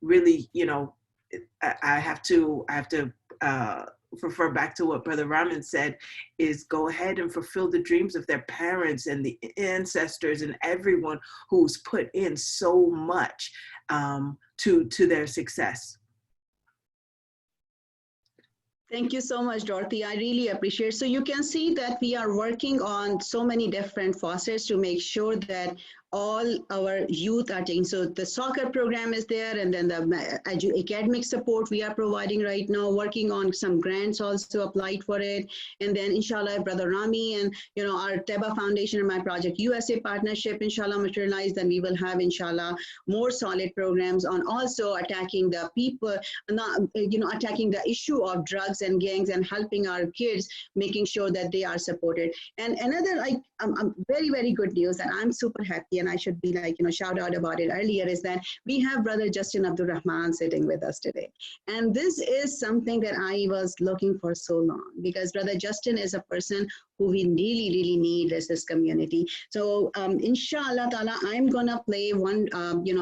really, you know, I have to refer back to what Brother Rahman said, is go ahead and fulfill the dreams of their parents and the ancestors and everyone who's put in so much to their success. Thank you so much, Dorothy. I really appreciate it. So you can see that we are working on so many different facets to make sure that all our youth are taking. So the soccer program is there, and then the academic support we are providing right now, working on some grants also applied for it. And then inshallah, Brother Rami and, you know, our Teba Foundation and my Project USA partnership, inshallah, materialize, then we will have, inshallah, more solid programs on also attacking the people, not, you know, attacking the issue of drugs and gangs and helping our kids, making sure that they are supported. And another, like, very, very good news, and I'm super happy. and I should be like, shout out about it earlier, is that we have Brother Justin Abdul Rahman sitting with us today. And this is something that I was looking for so long, because Brother Justin is a person who we really, really need as this community. So inshallah ta'ala, I'm gonna play one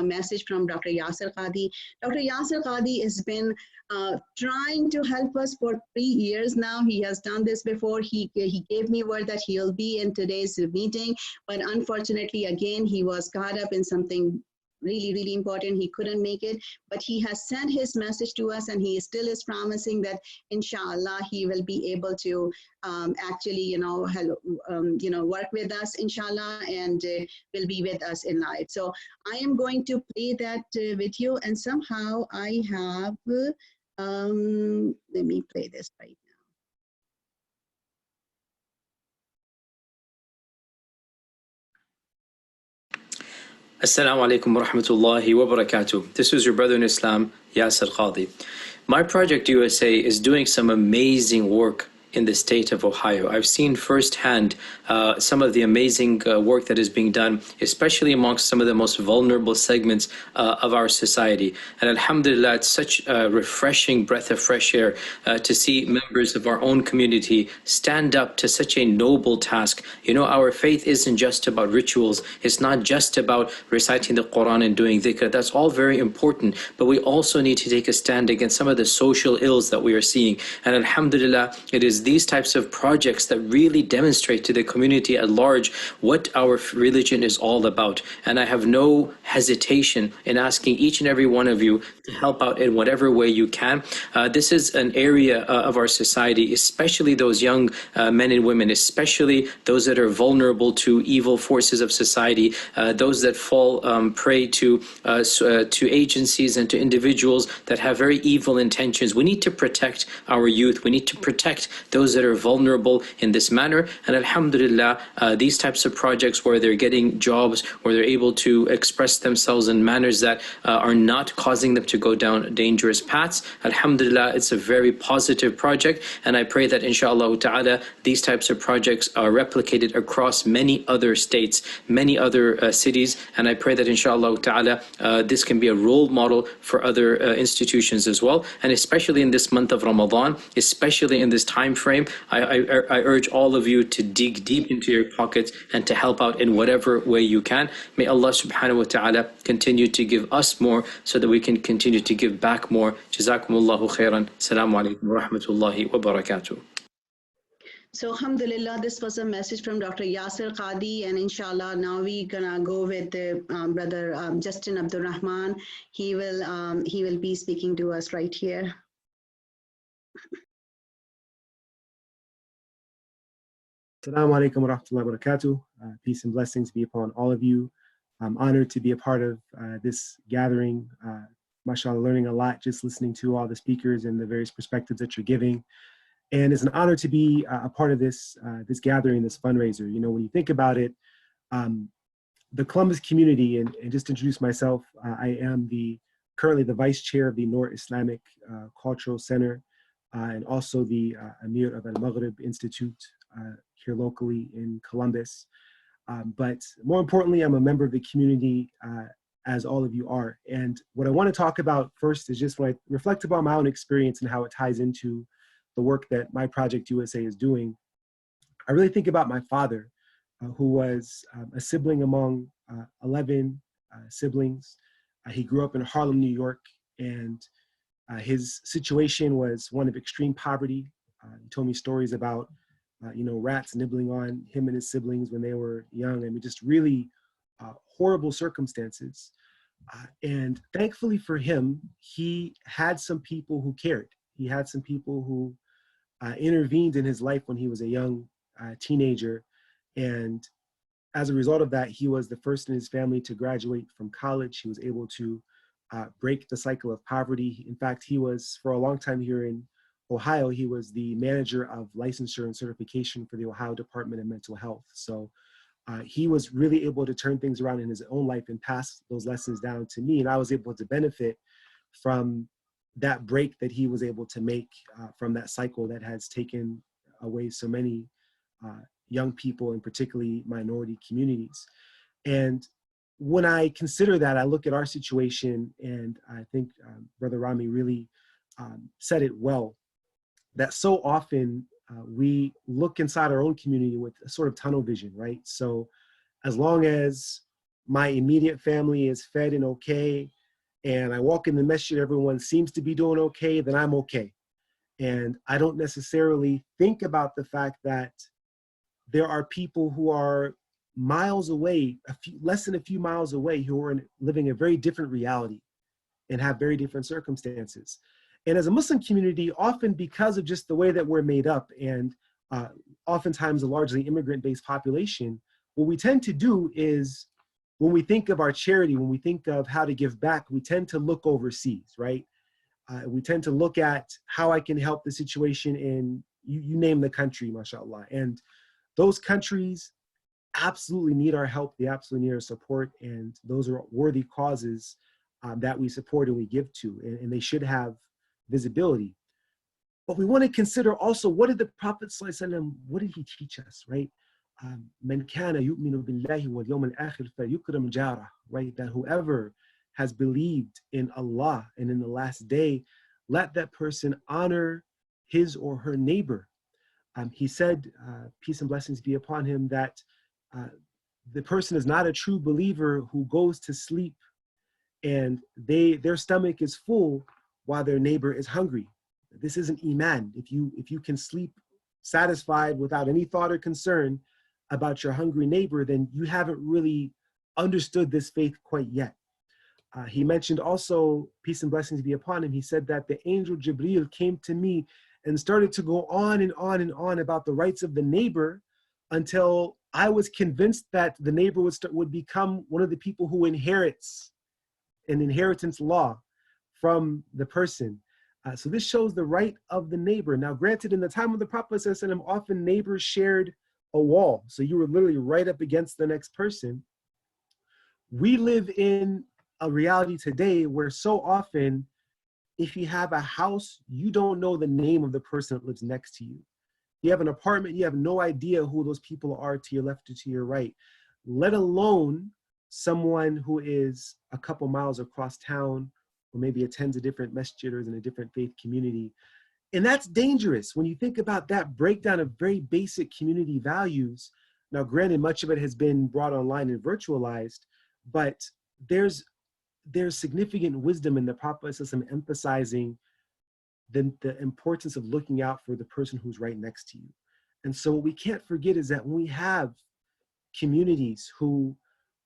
message from Dr. Yasir Qadhi. Dr. Yasir Qadhi has been trying to help us for 3 years now. He has done this before. He gave me word that he'll be in today's meeting, but unfortunately, again, he was caught up in something really, really important. He couldn't make it, but he has sent his message to us, and he still is promising that inshallah he will be able to actually work with us inshallah, and will be with us in live. So I am going to play that video, and somehow I have let me play this right now. Assalamu alaikum wa rahmatullahi wa barakatuh. This is your brother in Islam, Yasir Qadhi. My Project USA is doing some amazing work in the state of Ohio. I've seen firsthand some of the amazing work that is being done, especially amongst some of the most vulnerable segments of our society. And alhamdulillah, it's such a refreshing breath of fresh air to see members of our own community stand up to such a noble task. Our faith isn't just about rituals. It's not just about reciting the Quran and doing dhikr. That's all very important, but we also need to take a stand against some of the social ills that we are seeing. And alhamdulillah, it is these types of projects that really demonstrate to the community at large what our religion is all about. And I have no hesitation in asking each and every one of you to help out in whatever way you can. This is an area of our society, especially those young men and women, especially those that are vulnerable to evil forces of society, those that fall prey to agencies and to individuals that have very evil intentions. We need to protect our youth. We need to protect those that are vulnerable in this manner. And alhamdulillah, these types of projects where they're getting jobs, where they're able to express themselves in manners that are not causing them to go down dangerous paths, alhamdulillah, it's a very positive project. And I pray that inshallah ta'ala, these types of projects are replicated across many other states, many other cities. And I pray that inshallah ta'ala, this can be a role model for other institutions as well. And especially in this month of Ramadan, especially in this time frame, I urge all of you to dig deep into your pockets and to help out in whatever way you can. May Allah subhanahu wa ta'ala continue to give us more so that we can continue to give back more. Jazakumullahu khairan. Assalamu alaikum wa rahmatullahi wa barakatuh. So alhamdulillah, this was a message from Dr. Yasir Qadhi, and inshallah now we're gonna go with the brother Justin Abdul Rahman. He will be speaking to us right here. Assalamu alaikum wa rahmatullahi wa barakatuh. Peace and blessings be upon all of you. I'm honored to be a part of this gathering. Mashallah, learning a lot just listening to all the speakers and the various perspectives that you're giving. And it's an honor to be a part of this gathering, this fundraiser. When you think about it, the Columbus community, and just to introduce myself, I am currently the vice chair of the Noor Islamic Cultural Center, and also the Amir of Al-Maghrib Institute here locally in Columbus. But more importantly, I'm a member of the community, as all of you are. And what I want to talk about first is just when I reflect about my own experience and how it ties into the work that My Project USA is doing. I really think about my father, who was a sibling among 11 siblings. He grew up in Harlem, New York, and his situation was one of extreme poverty. He told me stories about rats nibbling on him and his siblings when they were young. I mean, just really horrible circumstances. And thankfully for him, he had some people who cared. He had some people who intervened in his life when he was a young teenager. And as a result of that, he was the first in his family to graduate from college. He was able to break the cycle of poverty. In fact, he was, for a long time here in Ohio, he was the manager of licensure and certification for the Ohio Department of Mental Health. So he was really able to turn things around in his own life and pass those lessons down to me. And I was able to benefit from that break that he was able to make from that cycle that has taken away so many young people, and particularly minority communities. And when I consider that, I look at our situation, and I think Brother Rami really said it well, that so often we look inside our own community with a sort of tunnel vision, right? So as long as my immediate family is fed and okay, and I walk in the masjid, everyone seems to be doing okay, then I'm okay. And I don't necessarily think about the fact that there are people who are miles away, less than a few miles away, who are living a very different reality and have very different circumstances. And as a Muslim community, often because of just the way that we're made up, and oftentimes a largely immigrant-based population, what we tend to do is, when we think of our charity, when we think of how to give back, we tend to look overseas, right? We tend to look at how I can help the situation in, you name the country, mashallah. And those countries absolutely need our help. They absolutely need our support. And those are worthy causes that we support and we give to, and they should have visibility. But we want to consider also, what did the Prophet ﷺ, what did he teach us, right? Man kana yu'minu billahi wal yawm al-akhir fayukram jarah, right? That whoever has believed in Allah and in the last day, let that person honor his or her neighbor. He said, peace and blessings be upon him, that the person is not a true believer who goes to sleep and their stomach is full while their neighbor is hungry. This isn't Iman. If you can sleep satisfied without any thought or concern about your hungry neighbor, then you haven't really understood this faith quite yet. He mentioned also, peace and blessings be upon him, he said that the angel Jibreel came to me and started to go on and on and on about the rights of the neighbor, until I was convinced that the neighbor would become one of the people who inherits an inheritance law from the person. So this shows the right of the neighbor. Now, granted, in the time of the Prophet ﷺ, often neighbors shared a wall. So you were literally right up against the next person. We live in a reality today where so often, if you have a house, you don't know the name of the person that lives next to you. You have an apartment, you have no idea who those people are to your left or to your right, let alone someone who is a couple miles across town, or maybe attends a different masjid or is in a different faith community. And that's dangerous when you think about that breakdown of very basic community values. Now, granted, much of it has been brought online and virtualized, but there's significant wisdom in the Prophet ﷺ emphasizing the importance of looking out for the person who's right next to you. And so what we can't forget is that when we have communities who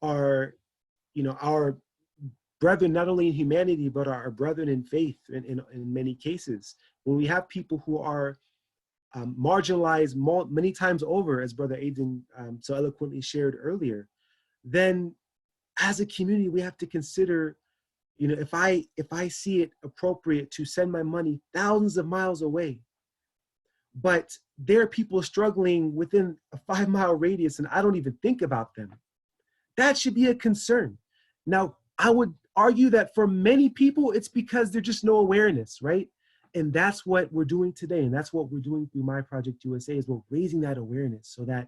are, our brethren, not only in humanity, but our brethren in faith in many cases, when we have people who are marginalized many times over, as Brother Aiden so eloquently shared earlier, then as a community, we have to consider, if I see it appropriate to send my money thousands of miles away, but there are people struggling within a 5-mile radius and I don't even think about them, that should be a concern. Now, I would argue that for many people, it's because there's just no awareness, right? And that's what we're doing today. And that's what we're doing through My Project USA, is we're raising that awareness so that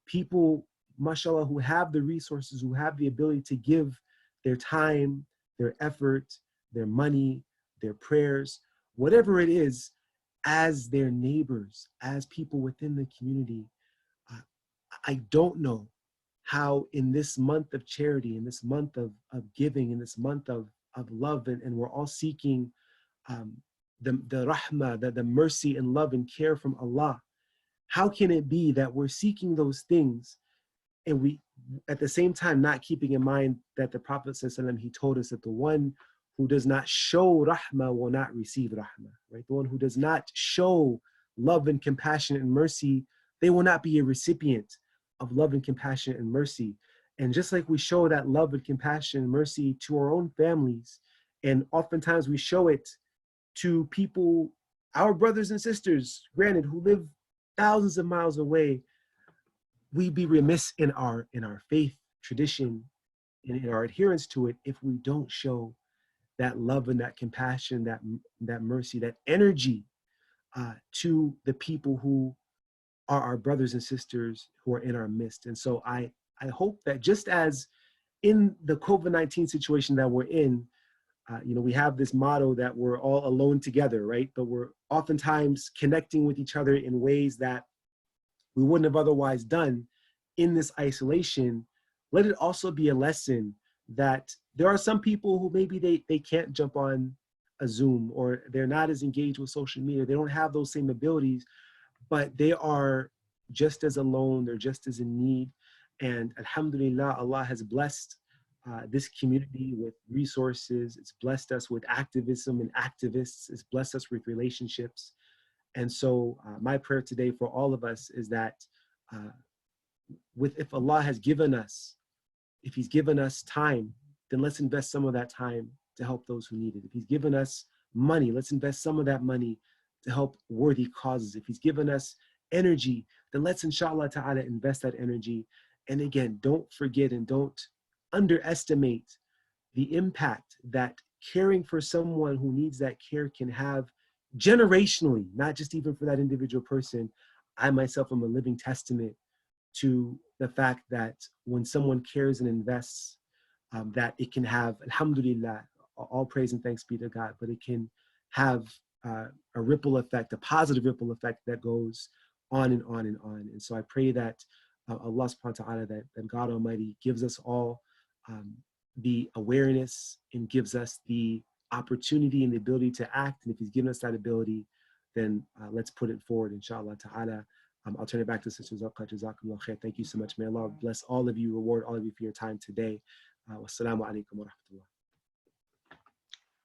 people, mashallah, who have the resources, who have the ability to give their time, their effort, their money, their prayers, whatever it is, as their neighbors, as people within the community. I don't know how in this month of charity, in this month of giving, in this month of love, and we're all seeking the rahmah, the mercy and love and care from Allah, how can it be that we're seeking those things and we, at the same time, not keeping in mind that the Prophet ﷺ, he told us that the one who does not show rahmah will not receive rahmah, right? The one who does not show love and compassion and mercy, they will not be a recipient of love and compassion and mercy. And just like we show that love and compassion and mercy to our own families, and oftentimes we show it to people, our brothers and sisters, granted, who live thousands of miles away, we'd be remiss in our faith tradition and in our adherence to it if we don't show that love and that compassion, that mercy, that energy to the people who are our brothers and sisters who are in our midst. And so I hope that just as in the COVID-19 situation that we're in, we have this motto that we're all alone together, right? But we're oftentimes connecting with each other in ways that we wouldn't have otherwise done in this isolation. Let it also be a lesson that there are some people who maybe they can't jump on a Zoom, or they're not as engaged with social media. They don't have those same abilities, but they are just as alone. They're just as in need. And alhamdulillah, Allah has blessed this community with resources. It's blessed us with activism and activists. It's blessed us with relationships. And so my prayer today for all of us is that if Allah has given us, if He's given us time, then let's invest some of that time to help those who need it. If He's given us money, let's invest some of that money to help worthy causes. If He's given us energy, then let's inshallah ta'ala invest that energy. And again, don't forget and don't underestimate the impact that caring for someone who needs that care can have generationally, not just even for that individual person. I myself am a living testament to the fact that when someone cares and invests, that it can have, alhamdulillah, all praise and thanks be to God, but it can have a ripple effect, a positive ripple effect that goes on and on and on. And so I pray that Allah subhanahu wa ta'ala, that God Almighty gives us all the awareness and gives us the opportunity and the ability to act. And if He's given us that ability, then let's put it forward, inshallah ta'ala. I'll turn it back to Sister Zulqa. Jazakumullah khair. Thank you so much. May Allah bless all of you, reward all of you for your time today. Wassalamu alaikum wa rahmatullah.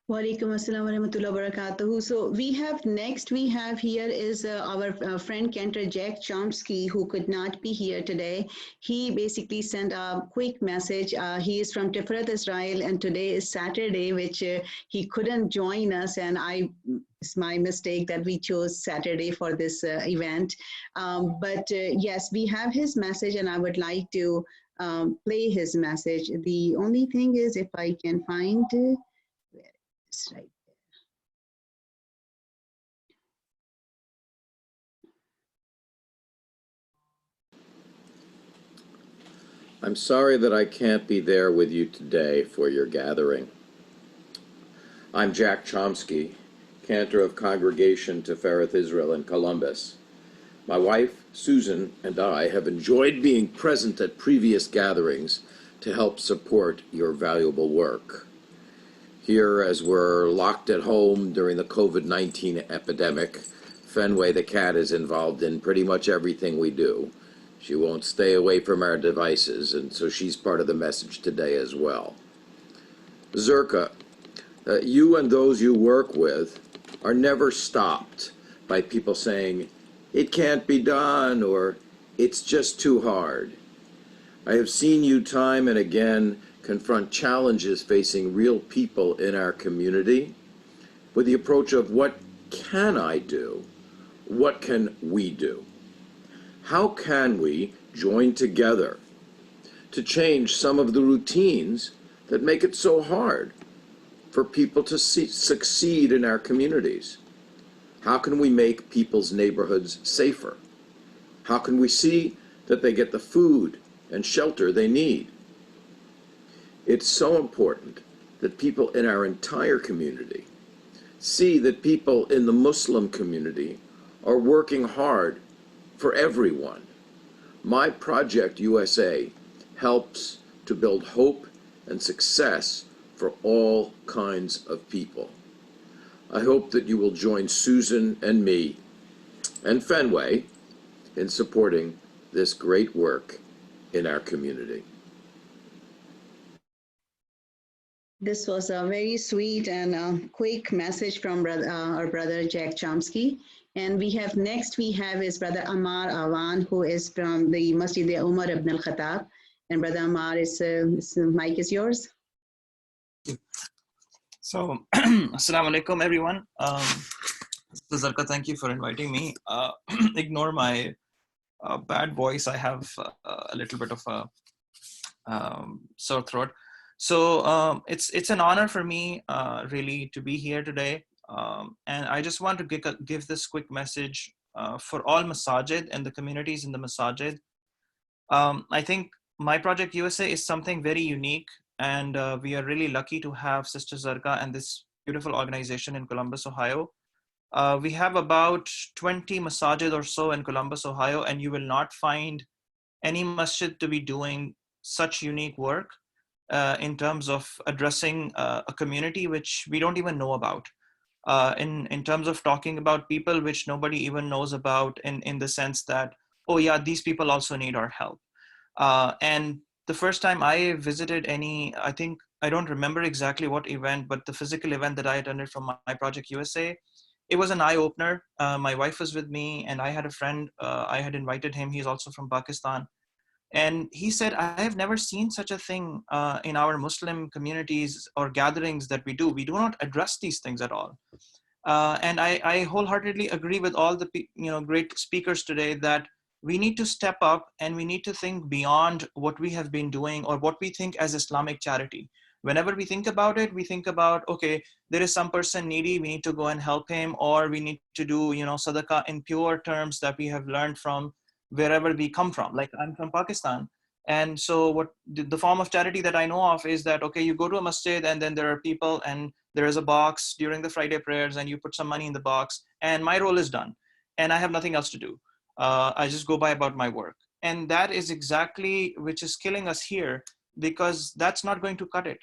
Wa alaikum assalam wa rahmatullahi wa barakatuhu. So we have here is our friend Cantor Jack Chomsky, who could not be here today. He basically sent a quick message. He is from Tiferet, Israel, and today is Saturday, which he couldn't join us, and it's my mistake that we chose Saturday for this event. But yes, we have his message, and I would like to play his message. The only thing is, if I can find it's right there. I'm sorry that I can't be there with you today for your gathering. I'm Jack Chomsky, cantor of Congregation Tiferet Israel in Columbus. My wife, Susan, and I have enjoyed being present at previous gatherings to help support your valuable work. Here, as we're locked at home during the COVID-19 epidemic, Fenway the cat is involved in pretty much everything we do. She won't stay away from our devices, and so she's part of the message today as well. Zurka, you and those you work with are never stopped by people saying, "It can't be done," or "It's just too hard." I have seen you time and again confront challenges facing real people in our community with the approach of, what can I do? What can we do? How can we join together to change some of the routines that make it so hard for people to succeed in our communities? How can we make people's neighborhoods safer? How can we see that they get the food and shelter they need? It's so important that people in our entire community see that people in the Muslim community are working hard for everyone. My Project USA helps to build hope and success for all kinds of people. I hope that you will join Susan and me and Fenway in supporting this great work in our community. This was a very sweet and quick message from our brother Jack Chomsky. And we have his brother Ammar Awan, who is from the Masjid Umar ibn al-Khattab. And brother Ammar, the mic is yours. So, assalamu alaikum everyone. Zarka, thank you for inviting me. Ignore my bad voice. I have a little bit of a sore throat. So it's an honor for me really to be here today. And I just want to give this quick message for all masajid and the communities in the masajid. I think my project USA is something very unique, and we are really lucky to have Sister Zarqa and this beautiful organization in Columbus, Ohio. We have about 20 masajid or so in Columbus, Ohio, and you will not find any masjid to be doing such unique work in terms of addressing a community which we don't even know about. In terms of talking about people which nobody even knows about, in the sense that, oh yeah, these people also need our help. And the first time I visited any, I don't remember exactly what event, but the physical event that I attended from my Project USA, it was an eye-opener. My wife was with me, and I had a friend, I had invited him, he's also from Pakistan. And he said, I have never seen such a thing in our Muslim communities or gatherings that we do. We do not address these things at all. And I wholeheartedly agree with all the great speakers today that we need to step up and we need to think beyond what we have been doing or what we think as Islamic charity. Whenever we think about it, we think about, okay, there is some person needy, we need to go and help him, or we need to do, sadaqah in pure terms that we have learned from wherever we come from. Like, I'm from Pakistan. And so what the form of charity that I know of is that, okay, you go to a masjid and then there are people and there is a box during the Friday prayers and you put some money in the box and my role is done and I have nothing else to do. I just go by about my work. And that is exactly which is killing us here, because that's not going to cut it.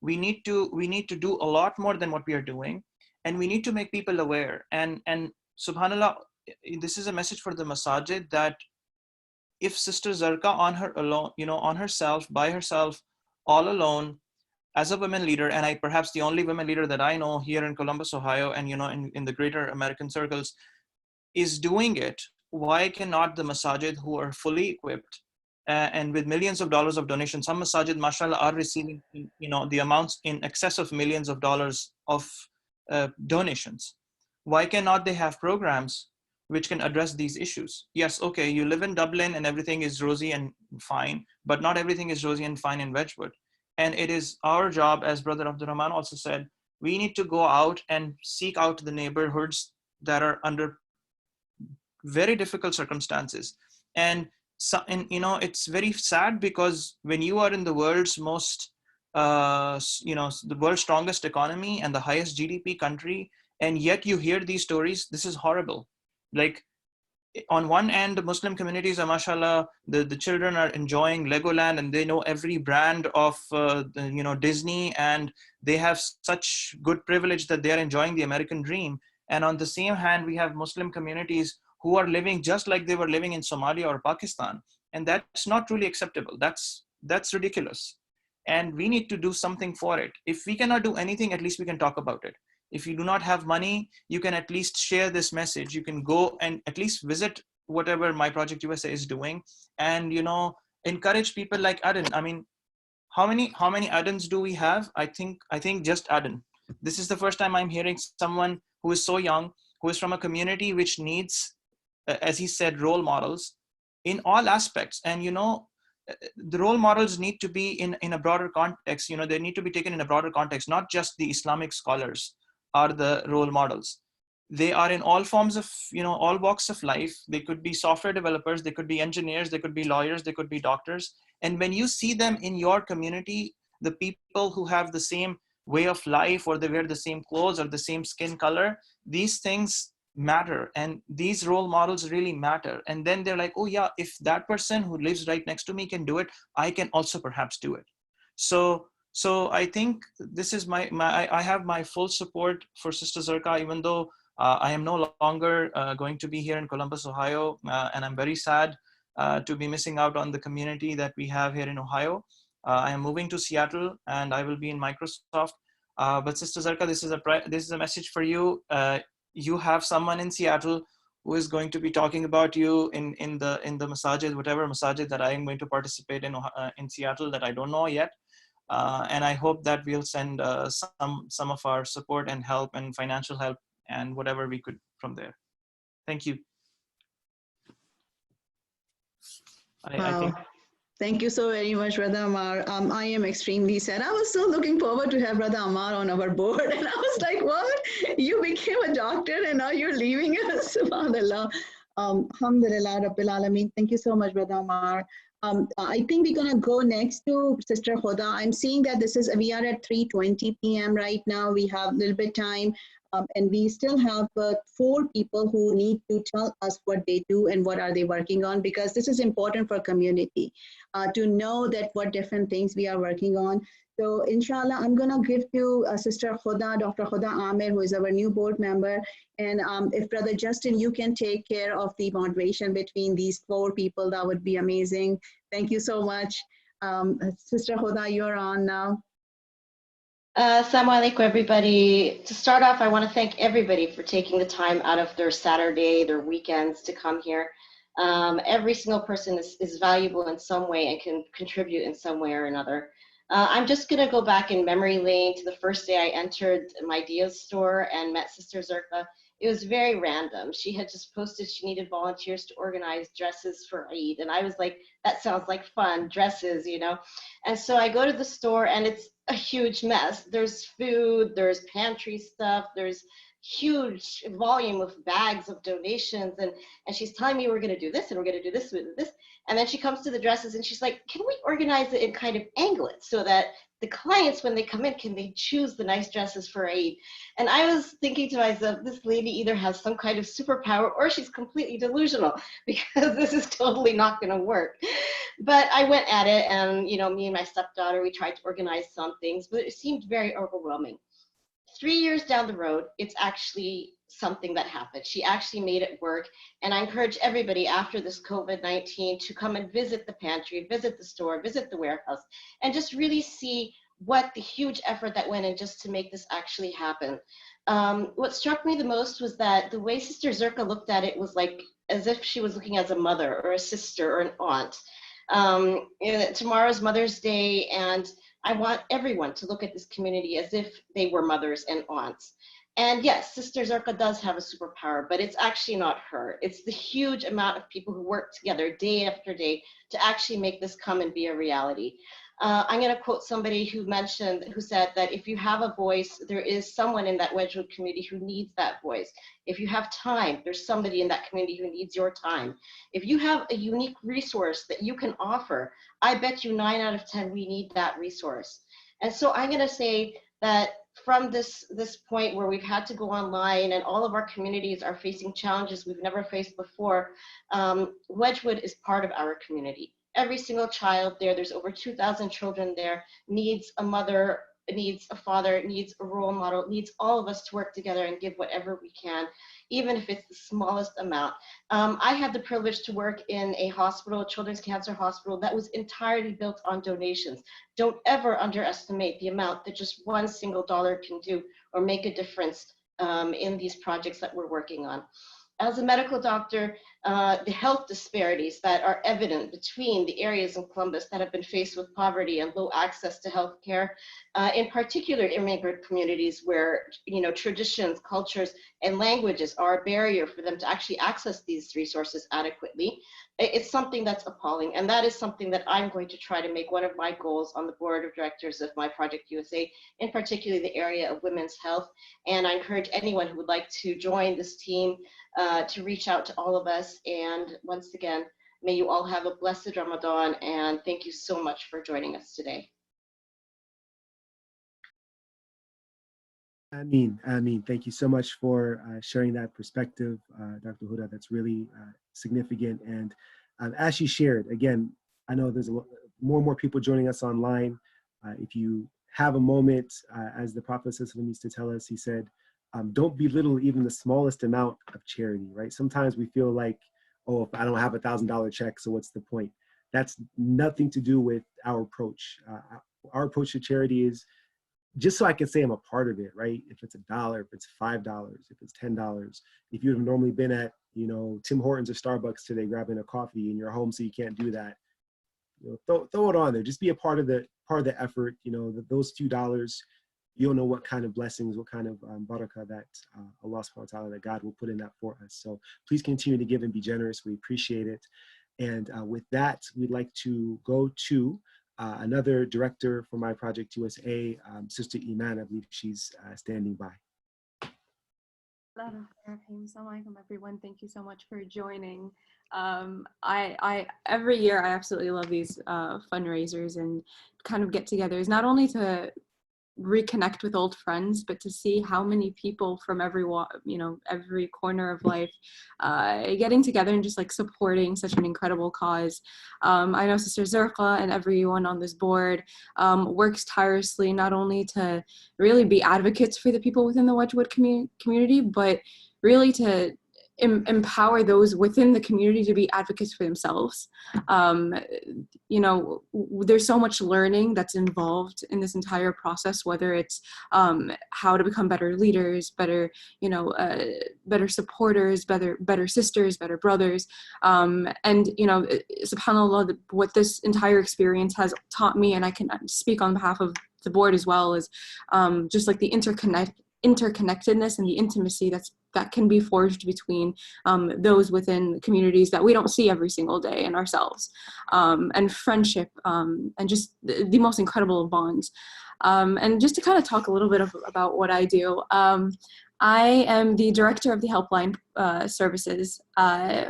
We need to do a lot more than what we are doing, and we need to make people aware. And subhanallah, this is a message for the masajid that if Sister Zarqa on her alone, on herself, by herself, all alone, as a women leader, and perhaps the only women leader that I know here in Columbus, Ohio, and in the greater American circles, is doing it, why cannot the masajid who are fully equipped and with millions of dollars of donations? Some masajid, mashallah, are receiving the amounts in excess of millions of dollars of donations. Why cannot they have programs which can address these issues? Yes, okay, you live in Dublin and everything is rosy and fine, but not everything is rosy and fine in Wedgwood. And it is our job, as Brother Abdul Rahman also said, we need to go out and seek out the neighborhoods that are under very difficult circumstances. And it's very sad, because when you are in the world's most, the world's strongest economy and the highest GDP country, and yet you hear these stories, this is horrible. Like, on one end, the Muslim communities are, mashallah, the children are enjoying Legoland and they know every brand of, Disney, and they have such good privilege that they are enjoying the American dream. And on the same hand, we have Muslim communities who are living just like they were living in Somalia or Pakistan. And that's not really acceptable. That's ridiculous. And we need to do something for it. If we cannot do anything, at least we can talk about it. If you do not have money, you can at least share this message. You can go and at least visit whatever My Project USA is doing, and encourage people like Aden. I mean, how many Adens do we have? I think just Aden. This is the first time I'm hearing someone who is so young, who is from a community which needs, as he said, role models in all aspects. And the role models need to be in a broader context. They need to be taken in a broader context, not just the Islamic scholars are the role models. They are in all forms of, all walks of life. They could be software developers, they could be engineers, they could be lawyers, they could be doctors. And when you see them in your community, the people who have the same way of life, or they wear the same clothes or the same skin color, these things matter, and these role models really matter. And then they're like, oh yeah, if that person who lives right next to me can do it, I can also perhaps do it. So I think this is I have my full support for Sister Zarqa, even though I am no longer going to be here in Columbus, Ohio, and I'm very sad to be missing out on the community that we have here in Ohio. I am moving to Seattle, and I will be in Microsoft. But Sister Zarqa, this is a message for you. You have someone in Seattle who is going to be talking about you in the masajid, whatever masajid that I am going to participate in Seattle that I don't know yet. And I hope that we'll send some of our support and help and financial help and whatever we could from there. Thank you. I think. Thank you so very much, Brother Ammar. I am extremely sad. I was so looking forward to have Brother Ammar on our board. And I was like, what? You became a doctor and now you're leaving us? SubhanAllah. Alhamdulillah, Rabbil Alameen. Thank you so much, Brother Omar. I think we're gonna go next to Sister Huda. I'm seeing that we are at 3:20 p.m. right now. We have a little bit time, and we still have 4 people who need to tell us what they do and what are they working on, because this is important for community to know that what different things we are working on. So inshallah, I'm gonna give to Sister Huda, Dr. Huda Amir, who is our new board member. And if Brother Justin, you can take care of the moderation between these 4 people, that would be amazing. Thank you so much. Sister Huda, you're on now. Assalamu alaikum, everybody. To start off, I want to thank everybody for taking the time out of their Saturday, their weekends to come here. Every single person is valuable in some way and can contribute in some way or another. I'm just going to go back in memory lane to the first day I entered my Dia's store and met Sister Zerka. It was very random. She had just posted she needed volunteers to organize dresses for Eid. And I was like, that sounds like fun, dresses, you know. And so I go to the store and it's a huge mess. There's food, there's pantry stuff, there's huge volume of bags of donations. And she's telling me we're going to do this and we're going to do this with this. And then she comes to the dresses and she's like, can we organize it and kind of angle it so that the clients, when they come in, can they choose the nice dresses for Eid? And I was thinking to myself, this lady either has some kind of superpower or she's completely delusional, because this is totally not going to work. But I went at it, and you know, me and my stepdaughter, we tried to organize some things, but it seemed very overwhelming. 3 years down the road, it's actually something that happened. She actually made it work. And I encourage everybody after this COVID-19 to come and visit the pantry, visit the store, visit the warehouse, and just really see what the huge effort that went in just to make this actually happen. What struck me the most was that the way Sister Zerka looked at it was like as if she was looking as a mother or a sister or an aunt. You know, tomorrow's Mother's Day, and I want everyone to look at this community as if they were mothers and aunts. And yes, Sister Zerka does have a superpower, but it's actually not her. It's the huge amount of people who work together day after day to actually make this come and be a reality. I'm going to quote somebody who said that if you have a voice, there is someone in that Wedgwood community who needs that voice. If you have time, there's somebody in that community who needs your time. If you have a unique resource that you can offer, I bet you 9 out of 10, we need that resource. And so I'm going to say that from this point where we've had to go online and all of our communities are facing challenges we've never faced before, Wedgwood is part of our community. Every single child there, there's over 2,000 children there, needs a mother, needs a father, needs a role model, needs all of us to work together and give whatever we can, even if it's the smallest amount. I had the privilege to work in a hospital, a children's cancer hospital, that was entirely built on donations. Don't ever underestimate the amount that just one single dollar can do or make a difference in these projects that we're working on. As a medical doctor, the health disparities that are evident between the areas in Columbus that have been faced with poverty and low access to health care, in particular immigrant communities where, you know, traditions, cultures, and languages are a barrier for them to actually access these resources adequately, it's something that's appalling. And that is something that I'm going to try to make one of my goals on the board of directors of my Project USA, in particular the area of women's health. And I encourage anyone who would like to join this team to reach out to all of us. And once again, may you all have a blessed Ramadan, and thank you so much for joining us today. Ameen, Ameen. Thank you so much for sharing that perspective, Dr. Huda. That's really significant. And as she shared, again, I know there's more and more people joining us online. If you have a moment, as the Prophet used to tell us, he said, don't belittle even the smallest amount of charity, right? Sometimes we feel like, oh, if I don't have $1,000 check, so what's the point? That's nothing to do with our approach. Our approach to charity is just so I can say I'm a part of it, right? If it's $1, if it's $5, if it's $10, if you'd have normally been at, you know, Tim Hortons or Starbucks today grabbing a coffee in your home, so you can't do that, you know, throw it on there. Just be a part of the effort. You know, those few dollars, you don't know what kind of blessings, what kind of barakah that Allah subhanahu wa ta'ala, that God will put in that for us. So please continue to give and be generous. We appreciate it. And with that, we'd like to go to another director for my Project USA, Sister Iman. I believe she's standing by. Assalamualaikum everyone. Thank you so much for joining. I every year I absolutely love these fundraisers and kind of get-togethers, not only to reconnect with old friends, but to see how many people from every every corner of life getting together and just like supporting such an incredible cause. I know Sister Zurqa and everyone on this board works tirelessly not only to really be advocates for the people within the Wedgwood community, but really to empower those within the community to be advocates for themselves. There's so much learning that's involved in this entire process, whether it's how to become better leaders, better supporters, better sisters, better brothers. SubhanAllah, what this entire experience has taught me, and I can speak on behalf of the board as well, is just like the interconnectedness and the intimacy that can be forged between those within communities that we don't see every single day in ourselves, and friendship, and just the most incredible bonds. And just to kind of talk a little bit about what I do, I am the director of the Helpline Services,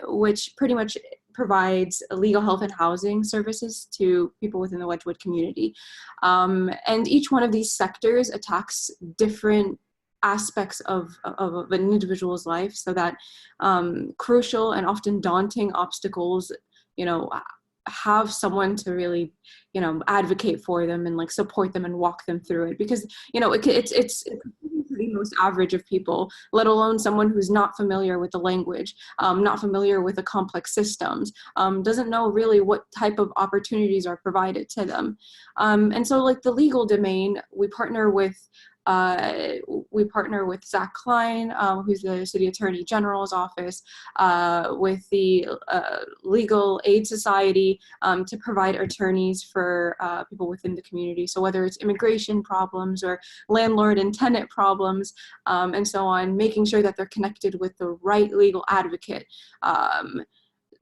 which pretty much provides legal health and housing services to people within the Wedgwood community. And each one of these sectors attacks different aspects of an individual's life, so that crucial and often daunting obstacles, have someone to really, advocate for them and like support them and walk them through it, because it's the most average of people, let alone someone who's not familiar with the language, not familiar with the complex systems, doesn't know really what type of opportunities are provided to them. And so like the legal domain, we partner with Zach Klein, who's the City Attorney General's office, with the Legal Aid Society, to provide attorneys for people within the community. So whether it's immigration problems or landlord and tenant problems, and so on, making sure that they're connected with the right legal advocate,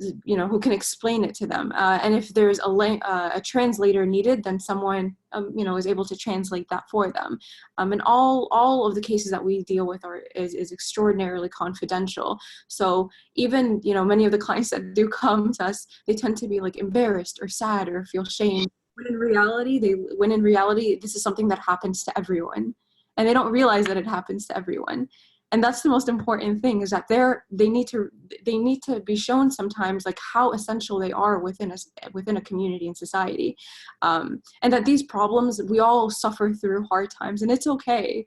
who can explain it to them. And if there's a translator needed, then someone, is able to translate that for them. And all of the cases that we deal with is extraordinarily confidential. So even, many of the clients that do come to us, they tend to be like embarrassed or sad or feel shame. When in reality, this is something that happens to everyone. And they don't realize that it happens to everyone. And that's the most important thing, is that they need to be shown sometimes like how essential they are within a community and society, and that these problems, we all suffer through hard times, and it's okay.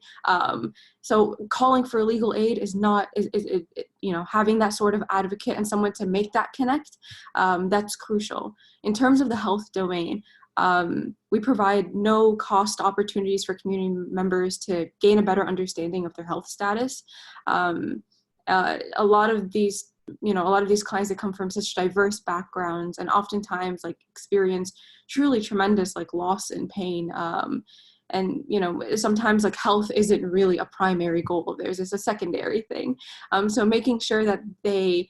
So calling for legal aid is having that sort of advocate and someone to make that connect, that's crucial. In terms of the health domain, we provide no cost opportunities for community members to gain a better understanding of their health status. A lot of these clients that come from such diverse backgrounds and oftentimes like experience truly tremendous like loss and pain. And sometimes like health isn't really a primary goal of theirs, it's a secondary thing. So making sure that they,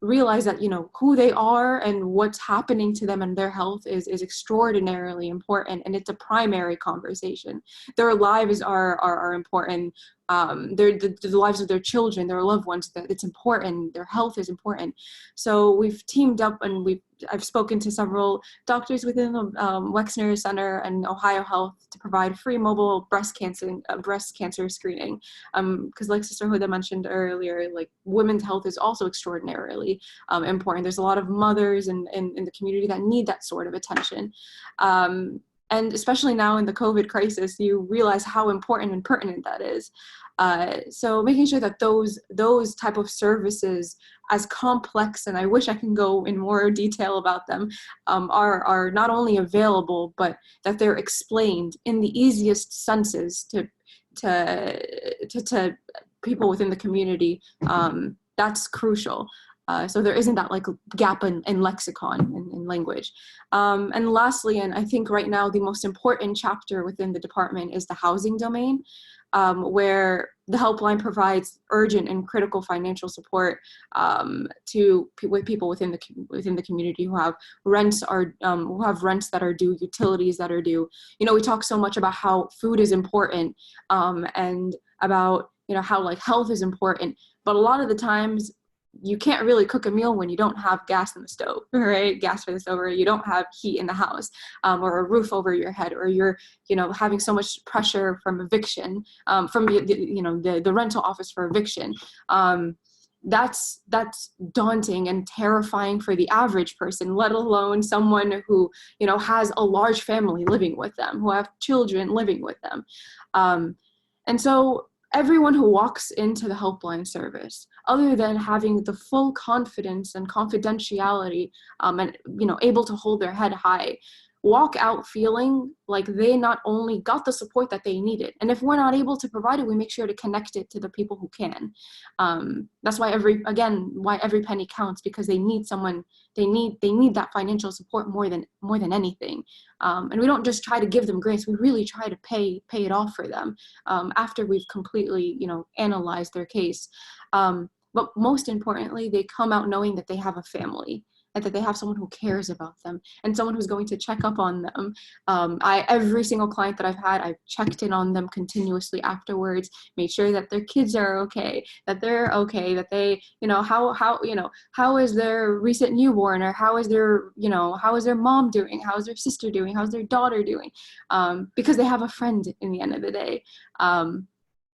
realize that who they are and what's happening to them and their health is extraordinarily important, and it's a primary conversation. Their lives are important. The lives of their children, their loved ones, that it's important. Their health is important. So we've teamed up, and I've spoken to several doctors within the Wexner Center and Ohio Health to provide free mobile breast cancer screening. Because like Sister Huda mentioned earlier, like women's health is also extraordinarily important. There's a lot of mothers in the community that need that sort of attention. And especially now in the COVID crisis, you realize how important and pertinent that is. So making sure that those type of services, as complex, and I wish I can go in more detail about them, are not only available, but that they're explained in the easiest senses to people within the community. That's crucial. So there isn't that like gap in lexicon and language. And lastly, and I think right now the most important chapter within the department is the housing domain, where the helpline provides urgent and critical financial support with people within the community who have rents that are due, utilities that are due. We talk so much about how food is important, and about how like health is important, but a lot of the times you can't really cook a meal when you don't have gas in the stove, right? Gas for the stove, or you don't have heat in the house, or a roof over your head, or you're, having so much pressure from eviction, from the rental office for eviction. That's daunting and terrifying for the average person, let alone someone who, has a large family living with them, who have children living with them. And so everyone who walks into the helpline service, other than having the full confidence and confidentiality, and able to hold their head high, walk out feeling like they not only got the support that they needed, and if we're not able to provide it, we make sure to connect it to the people who can. That's why every penny counts, because they need someone, they need that financial support more than anything. And we don't just try to give them grants, we really try to pay it off for them, after we've completely analyzed their case. But most importantly, they come out knowing that they have a family, and that they have someone who cares about them, and someone who's going to check up on them. Every single client that I've had, I've checked in on them continuously afterwards, made sure that their kids are okay, that they're okay, that they, how is their recent newborn, or how is their mom doing, how is their sister doing, how's their daughter doing, because they have a friend in the end of the day.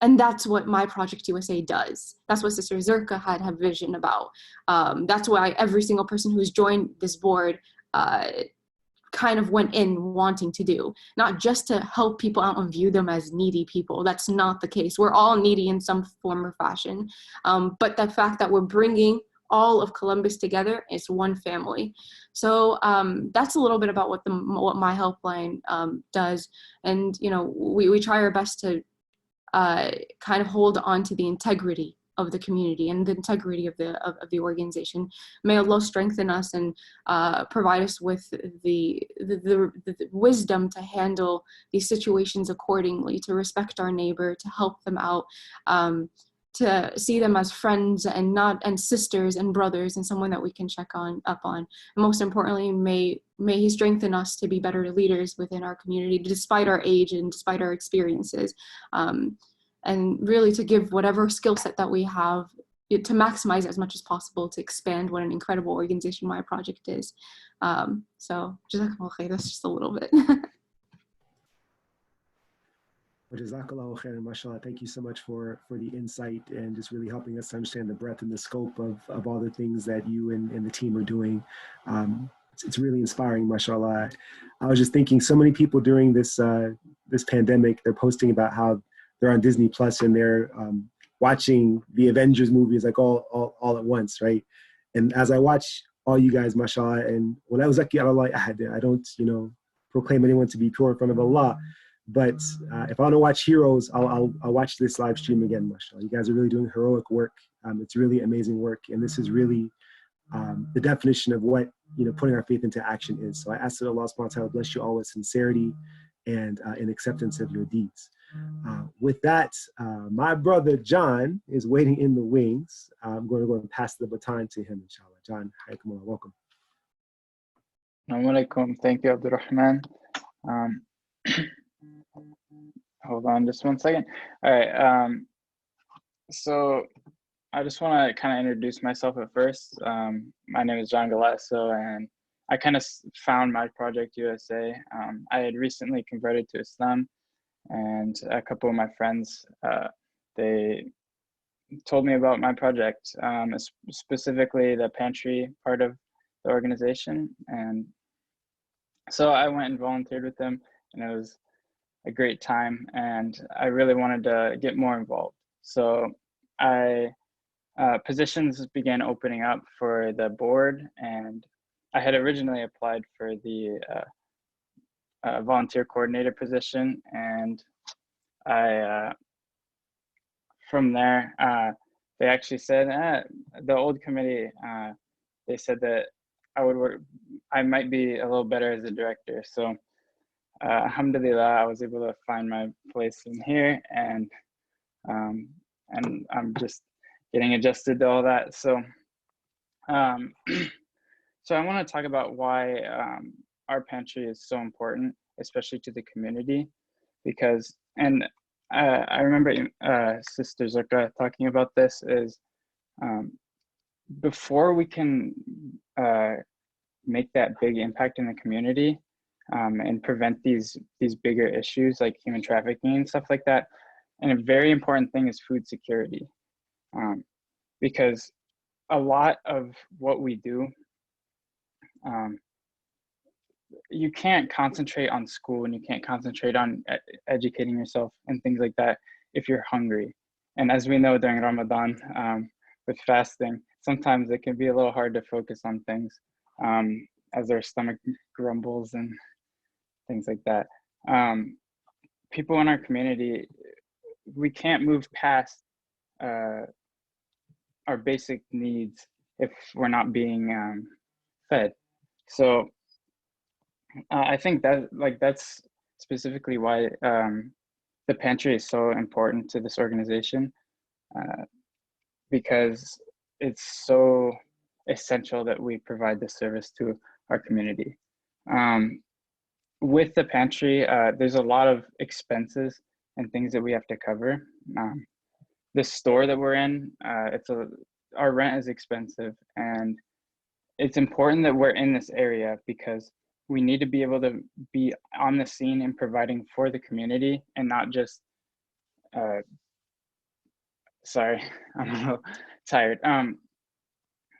And that's what My Project USA does. That's what Sister Zirka had a vision about. That's why every single person who's joined this board kind of went in wanting to do, not just to help people out and view them as needy people. That's not the case. We're all needy in some form or fashion. But the fact that we're bringing all of Columbus together is one family. So that's a little bit about what My Helpline does. And we try our best to kind of hold on to the integrity of the community and the integrity of the organization. May Allah strengthen us and provide us with the wisdom to handle these situations accordingly, to respect our neighbor, to help them out, to see them as friends and sisters and brothers, and someone that we can check up on. And most importantly, may He strengthen us to be better leaders within our community, despite our age and despite our experiences, and really to give whatever skill set that we have, to maximize as much as possible, to expand what an incredible organization My Project is. So Jazakallah khair, that's just a little bit. Well, Jazakallahu khairan, mashallah. Thank you so much for the insight and just really helping us understand the breadth and the scope of all the things that you and the team are doing. It's really inspiring, mashallah. I was just thinking, so many people during this pandemic, they're posting about how they're on Disney Plus and they're watching the Avengers movies like all at once, right? And as I watch all you guys, mashallah, and when I was lucky, I don't proclaim anyone to be pure in front of Allah, but if I want to watch heroes, I'll watch this live stream again, mashallah. You guys are really doing heroic work. It's really amazing work, and this is really the definition of what putting our faith into action is. So I ask that Allah subhanahu wa ta'ala bless you all with sincerity and in acceptance of your deeds. With that, my brother John is waiting in the wings. I'm going to go and pass the baton to him, inshallah. John, hayyakumullah, welcome. Assalamu alaikum. Thank you, Abdurrahman. Hold on just one second. All right. So I just want to kind of introduce myself at first. My name is John Galasso, and I kind of found My Project USA. I had recently converted to Islam, and a couple of my friends, they told me about my project, specifically the pantry part of the organization. And so I went and volunteered with them, and it was a great time, and I really wanted to get more involved. So positions began opening up for the board, and I had originally applied for the volunteer coordinator position, and from there they actually said the old committee, they said that I might be a little better as a director. So alhamdulillah, I was able to find my place in here, and I'm just getting adjusted to all that. So so I want to talk about why our pantry is so important, especially to the community, because, and I remember Sister Zurka talking about this is before we can make that big impact in the community and prevent these bigger issues like human trafficking and stuff like that. And a very important thing is food security, because a lot of what we do, you can't concentrate on school and you can't concentrate on educating yourself and things like that if you're hungry. And as we know during Ramadan, with fasting, sometimes it can be a little hard to focus on things as our stomach grumbles and things like that. People in our community, we can't move past our basic needs if we're not being fed. So I think that that's specifically why the pantry is so important to this organization, because it's so essential that we provide this service to our community. With the pantry, there's a lot of expenses and things that we have to cover. The store that we're in, our rent is expensive, and it's important that we're in this area because we need to be able to be on the scene and providing for the community and not just, sorry, I'm a little tired, and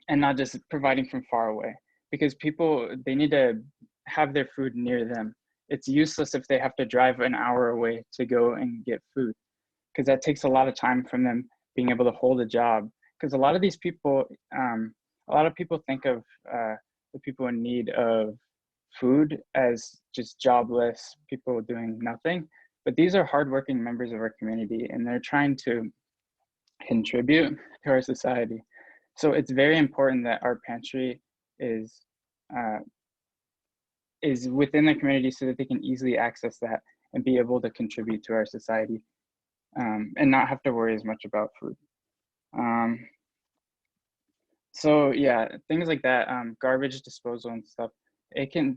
not just providing from far away, because people, they need to have their food near them. It's useless if they have to drive an hour away to go and get food, because that takes a lot of time from them being able to hold a job. Because a lot of these people, a lot of people think of the people in need of food as just jobless people doing nothing, but these are hardworking members of our community and they're trying to contribute to our society. So it's very important that our pantry is within the community so that they can easily access that and be able to contribute to our society, and not have to worry as much about food. So yeah, things like that, garbage disposal and stuff,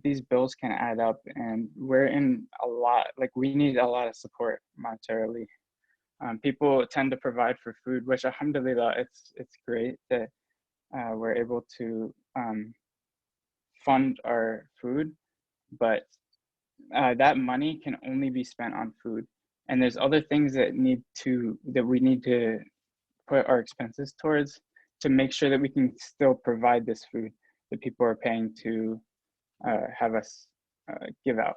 these bills can add up, and we're in a lot, like we need a lot of support monetarily. People tend to provide for food, which alhamdulillah, it's great that we're able to fund our food, but that money can only be spent on food. And there's other things that we need to put our expenses towards to make sure that we can still provide this food that people are paying to have us give out.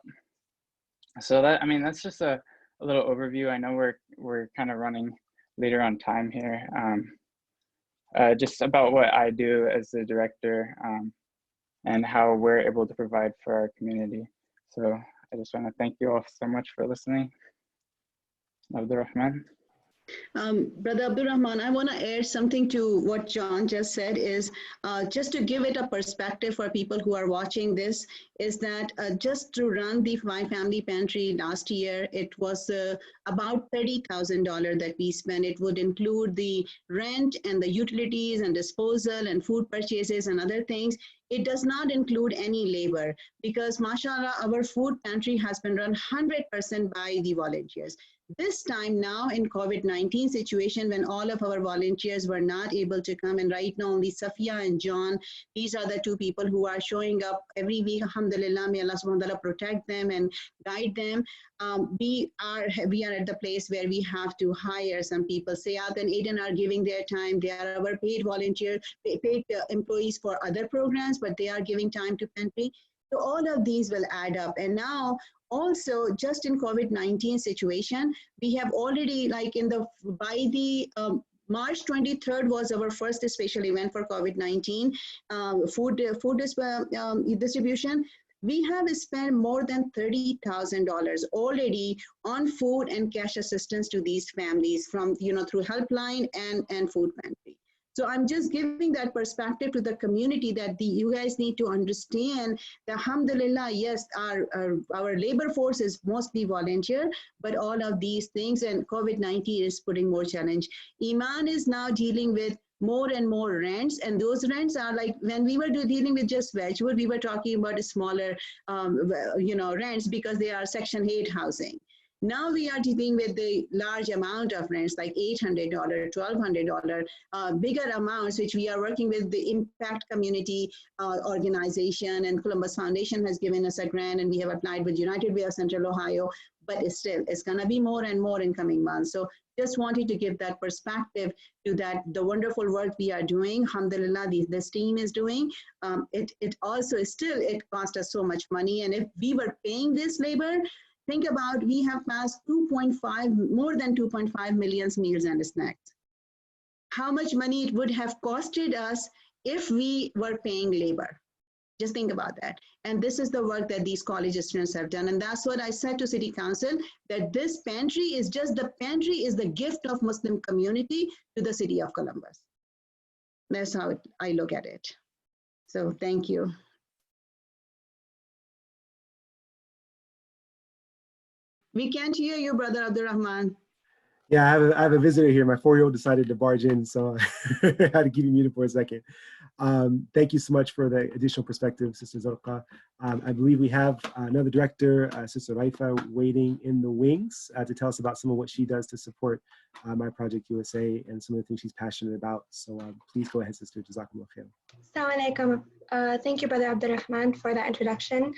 So that's just a little overview. I know we're kind of running later on time here. Just about what I do as the director and how we're able to provide for our community. So I just want to thank you all so much for listening. Abdul Rahman. Brother Abdul Rahman, I want to add something to what John just said, is just to give it a perspective for people who are watching this, is that just to run the My Family Pantry last year, it was about $30,000 that we spent. It would include the rent and the utilities and disposal and food purchases and other things. It does not include any labor because, mashallah, our food pantry has been run 100% by the volunteers. This time now in COVID-19 situation, when all of our volunteers were not able to come, and right now only Safiya and John, these are the two people who are showing up every week. Alhamdulillah, may Allah subhanahu wa ta'ala protect them and guide them. We are at the place where we have to hire some people. Sayat and Aiden are giving their time. They are our paid volunteer, paid employees for other programs, but they are giving time to pantry. So all of these will add up. And now also just in COVID-19 situation, we have already by the March 23rd was our first special event for COVID-19 food distribution. We have spent more than $30,000 already on food and cash assistance to these families from, through helpline and food pantry. So I'm just giving that perspective to the community that you guys need to understand that, alhamdulillah, yes, our labor force is mostly volunteer, but all of these things, and COVID-19 is putting more challenge. Iman is now dealing with more and more rents, and those rents are like, when we were dealing with just Wedgwood, we were talking about smaller, rents because they are Section 8 housing. Now we are dealing with the large amount of rents, like $800, $1,200, bigger amounts, which we are working with the Impact Community Organization, and Columbus Foundation has given us a grant, and we have applied with United Way of Central Ohio, but still, it's gonna be more and more in coming months. So just wanted to give that perspective to that, the wonderful work we are doing, alhamdulillah, this team is doing. It also still, it cost us so much money. And if we were paying this labor, think about, we have passed more than 2.5 million meals and snacks. How much money it would have costed us if we were paying labor? Just think about that. And this is the work that these college students have done. And that's what I said to City Council, that this pantry is just, the pantry is the gift of Muslim community to the city of Columbus. That's how I look at it. So thank you. We can't hear you, Brother Abdurrahman. Yeah, I have a visitor here. My 4-year-old decided to barge in, so I had to keep you muted for a second. Thank you so much for the additional perspective, Sister Zulqa. I believe we have another director, Sister Raifa, waiting in the wings to tell us about some of what she does to support My Project USA and some of the things she's passionate about. So please go ahead, Sister. Jazakumullah khair. Assalamu alaikum. Thank you, Brother Abdurrahman, for that introduction.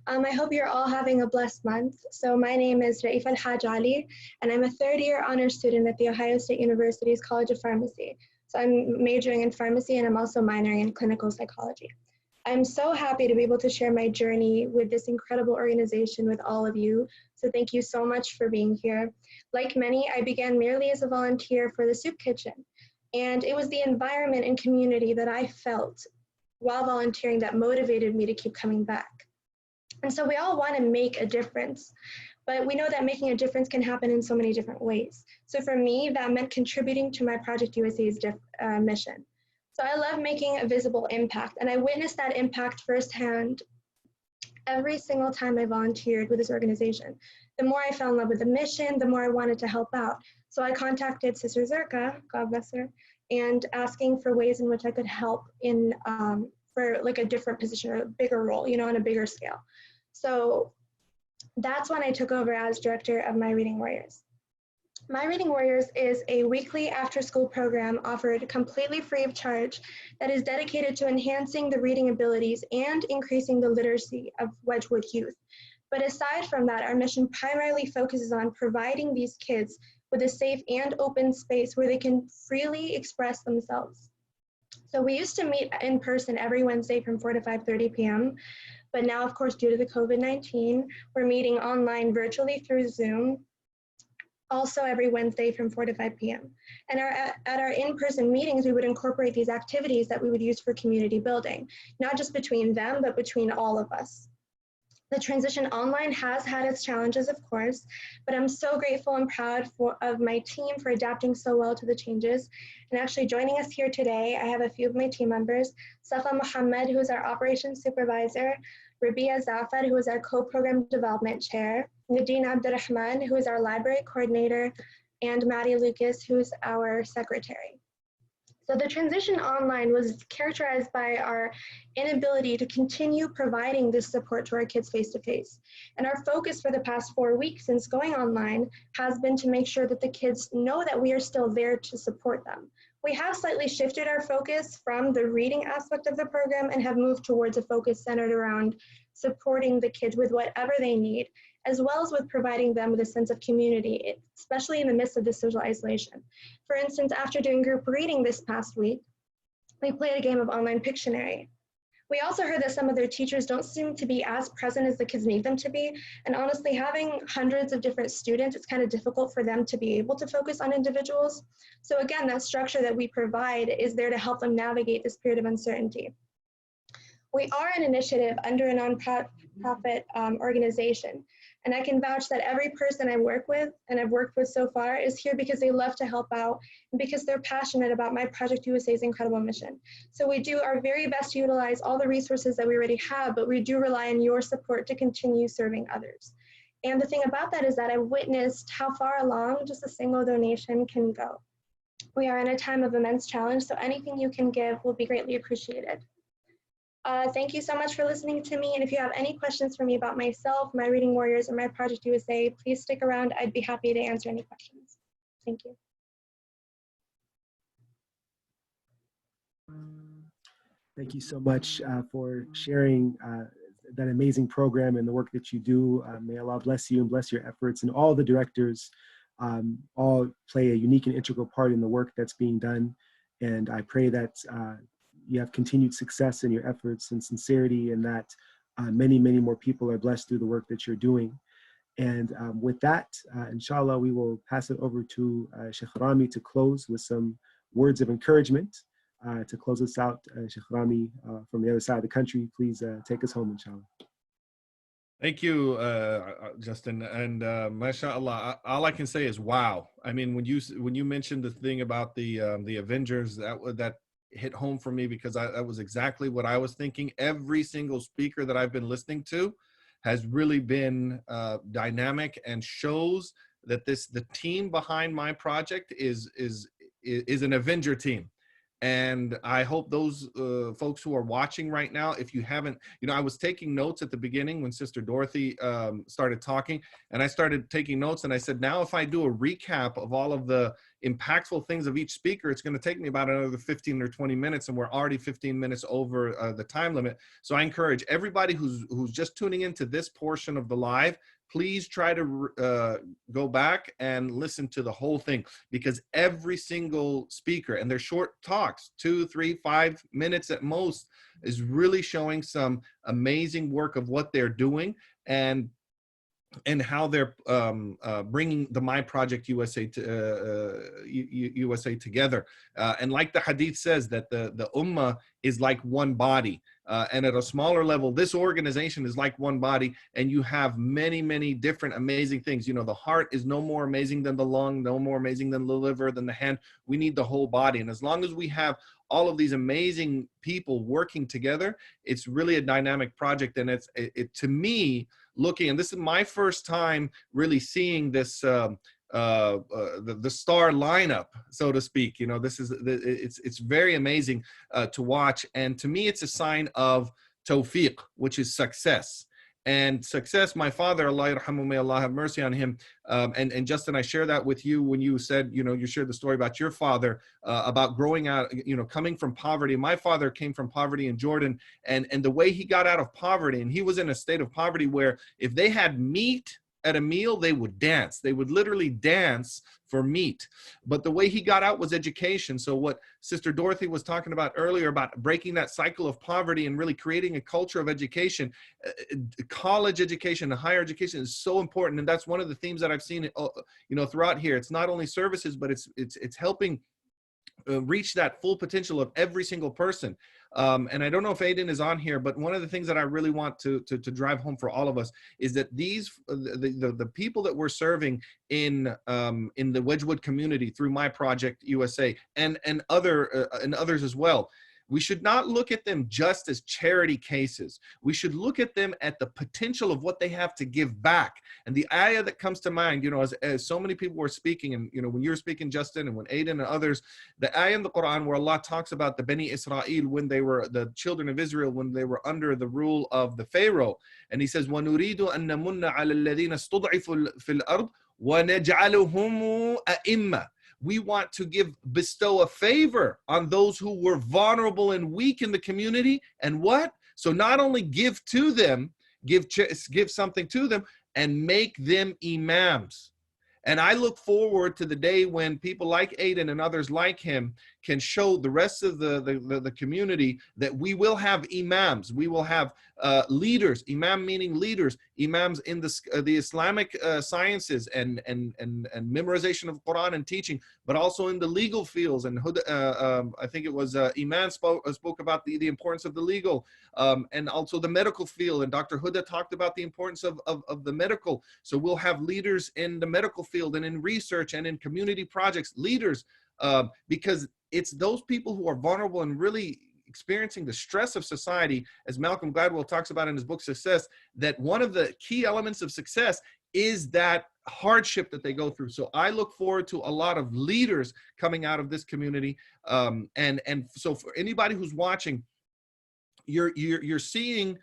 I hope you're all having a blessed month. So my name is Raif Al-Haj Ali, and I'm a third-year honors student at The Ohio State University's College of Pharmacy. So I'm majoring in pharmacy, and I'm also minoring in clinical psychology. I'm so happy to be able to share my journey with this incredible organization with all of you. So thank you so much for being here. Like many, I began merely as a volunteer for the soup kitchen. And it was the environment and community that I felt while volunteering that motivated me to keep coming back. And so we all want to make a difference, but we know that making a difference can happen in so many different ways. So for me, that meant contributing to My Project USA's mission. So I love making a visible impact, and I witnessed that impact firsthand every single time I volunteered with this organization. The more I fell in love with the mission, the more I wanted to help out. So I contacted Sister Zirka, God bless her, and asking for ways in which I could help in for like a different position or a bigger role, you know, on a bigger scale. So that's when I took over as director of My Reading Warriors. My Reading Warriors is a weekly after-school program offered completely free of charge that is dedicated to enhancing the reading abilities and increasing the literacy of Wedgwood youth. But aside from that, our mission primarily focuses on providing these kids with a safe and open space where they can freely express themselves. So we used to meet in person every Wednesday from 4 to 5:30 p.m. But now, of course, due to the COVID-19, we're meeting online virtually through Zoom, also every Wednesday from 4 to 5 p.m. And at our in-person meetings, we would incorporate these activities that we would use for community building, not just between them, but between all of us. The transition online has had its challenges, of course, but I'm so grateful and proud of my team for adapting so well to the changes. And actually joining us here today, I have a few of my team members, Safa Muhammad, who is our operations supervisor, Rabia Zafar, who is our co-program development chair, Nadine Abdurrahman, who is our library coordinator, and Maddie Lucas, who is our secretary. So the transition online was characterized by our inability to continue providing this support to our kids face-to-face. And our focus for the past 4 weeks since going online has been to make sure that the kids know that we are still there to support them. We have slightly shifted our focus from the reading aspect of the program and have moved towards a focus centered around supporting the kids with whatever they need, as well as with providing them with a sense of community, especially in the midst of this social isolation. For instance, after doing group reading this past week, we played a game of online Pictionary. We also heard that some of their teachers don't seem to be as present as the kids need them to be, and honestly, having hundreds of different students, it's kind of difficult for them to be able to focus on individuals. So again, that structure that we provide is there to help them navigate this period of uncertainty. We are an initiative under a nonprofit organization, and I can vouch that every person I work with, and I've worked with so far, is here because they love to help out and because they're passionate about My Project USA's incredible mission. So we do our very best to utilize all the resources that we already have, but we do rely on your support to continue serving others. And the thing about that is that I've witnessed how far along just a single donation can go. We are in a time of immense challenge, so anything you can give will be greatly appreciated. Thank you so much for listening to me. And if you have any questions for me about myself, my Reading Warriors, or my Project USA, please stick around. I'd be happy to answer any questions. Thank you. Thank you so much for sharing that amazing program and the work that you do. May Allah bless you and bless your efforts, and all the directors all play a unique and integral part in the work that's being done. And I pray that you have continued success in your efforts and sincerity, and that many, many more people are blessed through the work that you're doing. And with that, inshallah, we will pass it over to Sheikh Rami to close with some words of encouragement. To close us out, Sheikh Rami from the other side of the country, please take us home, inshallah. Thank you, Justin, and mashallah. All I can say is wow. I mean, when you mentioned the thing about the Avengers, that hit home for me, because that was exactly what I was thinking. Every single speaker that I've been listening to has really been dynamic, and shows that the team behind my project is an Avenger team. And I hope those folks who are watching right now, if you haven't, I was taking notes at the beginning when Sister Dorothy started talking, and I started taking notes, and I said, now if I do a recap of all of the impactful things of each speaker, it's going to take me about another 15 or 20 minutes, and we're already 15 minutes over the time limit. So I encourage everybody who's just tuning into this portion of the live, please try to go back and listen to the whole thing, because every single speaker, and their short talks, 2, 3, 5 minutes at most, is really showing some amazing work of what they're doing, and how they're bringing the My Project USA USA together. And like the Hadith says, that the Ummah is like one body. And at a smaller level, this organization is like one body, and you have many, many different amazing things. The heart is no more amazing than the lung, no more amazing than the liver, than the hand. We need the whole body. And as long as we have all of these amazing people working together, it's really a dynamic project. And it to me, looking, and this is my first time really seeing this, the star lineup, so to speak. It's very amazing to watch, and to me it's a sign of tawfiq, which is success. And success, my father, Allah yarhamu, may Allah have mercy on him, and Justin, I share that with you when you said, you shared the story about your father, about growing out, coming from poverty. My father came from poverty in Jordan, and the way he got out of poverty, and he was in a state of poverty where if they had meat at a meal, they would dance. They would literally dance for meat. But the way he got out was education. So what Sister Dorothy was talking about earlier, about breaking that cycle of poverty and really creating a culture of education, college education, and higher education is so important. And that's one of the themes that I've seen, throughout here. It's not only services, but it's helping reach that full potential of every single person. And I don't know if Aiden is on here, but one of the things that I really want to drive home for all of us is that the people that we're serving in the Wedgwood community through My Project USA and others as well, we should not look at them just as charity cases. We should look at them at the potential of what they have to give back. And the ayah that comes to mind, as so many people were speaking, and when you were speaking, Justin, and when Aiden and others, the ayah in the Quran where Allah talks about the Bani Israel, when they were the children of Israel, when they were under the rule of the Pharaoh, and he says, وَنُرِيدُ أَن نَمُنَّ عَلَى الَّذِينَ اسْتُضْعِفُوا فِي الْأَرْضِ وَنَجْعَلُهُمْ أَئِمَّةً. We want to bestow a favor on those who were vulnerable and weak in the community. And what? So not only give to them, give something to them, and make them imams. And I look forward to the day when people like Aiden and others like him can show the rest of the community that we will have imams, we will have leaders, imam meaning leaders, imams in the Islamic sciences and memorization of Quran and teaching, but also in the legal fields. And I think it was Iman spoke about the importance of the legal, and also the medical field. And Dr. Huda talked about the importance of the medical. So we'll have leaders in the medical field and in research and in community projects, leaders, because it's those people who are vulnerable and really experiencing the stress of society, as Malcolm Gladwell talks about in his book Success, that one of the key elements of success is that hardship that they go through. So I look forward to a lot of leaders coming out of this community. And so for anybody who's watching, you're seeing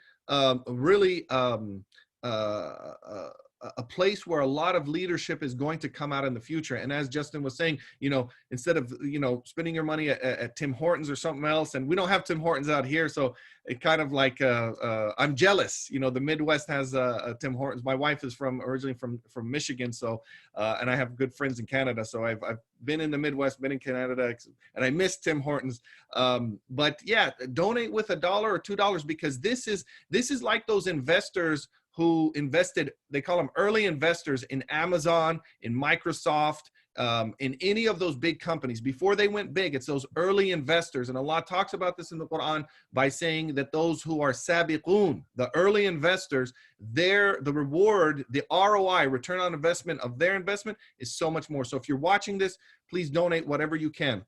really a place where a lot of leadership is going to come out in the future. And as Justin was saying, you know, instead of, you know, spending your money at Tim Hortons or something else, and we don't have Tim Hortons out here, so it kind of like I'm jealous. You know, the Midwest has a Tim Hortons. My wife is originally from Michigan, so and I have good friends in Canada, so I've been in the Midwest, been in Canada, and I miss Tim Hortons. But yeah, donate with $1 or $2, because this is like those investors who invested, they call them early investors, in Amazon, in Microsoft, in any of those big companies. Before they went big, it's those early investors. And Allah talks about this in the Quran by saying that those who are sabiqun, the early investors, the reward, the ROI, return on investment of their investment, is so much more. So if you're watching this, please donate whatever you can.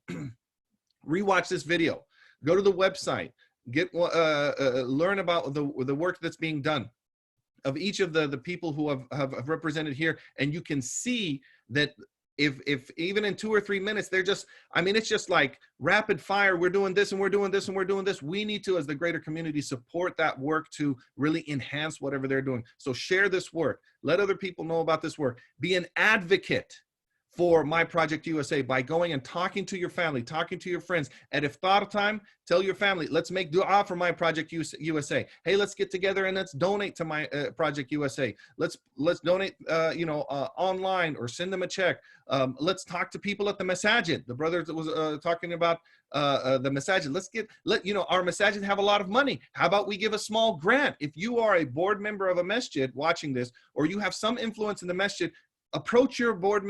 Rewatch this video. Go to the website. Learn about the work that's being done of each of the people who have represented here, and you can see that if even in 2 or 3 minutes, they're just, I mean, it's just like rapid fire. We're doing this and we're doing this and we're doing this. We need to, as the greater community, support that work to really enhance whatever they're doing. So share this work. Let other people know about this work. Be an advocate for My Project USA by going and talking to your family, talking to your friends. At iftar time, tell your family, let's make dua for My Project USA. Hey, let's get together and let's donate to My Project USA. Let's donate, online, or send them a check. Let's talk to people at the masajid. The brother that was talking about the masajid. Our masajid have a lot of money. How about we give a small grant? If you are a board member of a masjid watching this, or you have some influence in the masjid, approach your board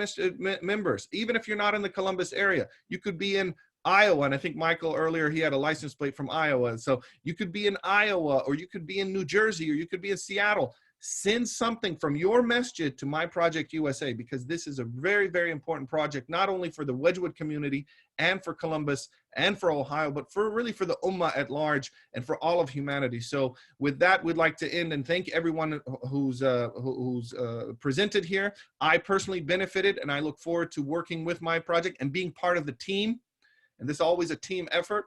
members, even if you're not in the Columbus area. You could be in Iowa, and I think Michael earlier, he had a license plate from Iowa. So you could be in Iowa, or you could be in New Jersey, or you could be in Seattle. Send something from your masjid to My Project USA, because this is a very, very important project, not only for the Wedgwood community and for Columbus and for Ohio, but really for the Ummah at large and for all of humanity. So with that, we'd like to end and thank everyone who's presented here. I personally benefited, and I look forward to working with My Project and being part of the team. And this is always a team effort.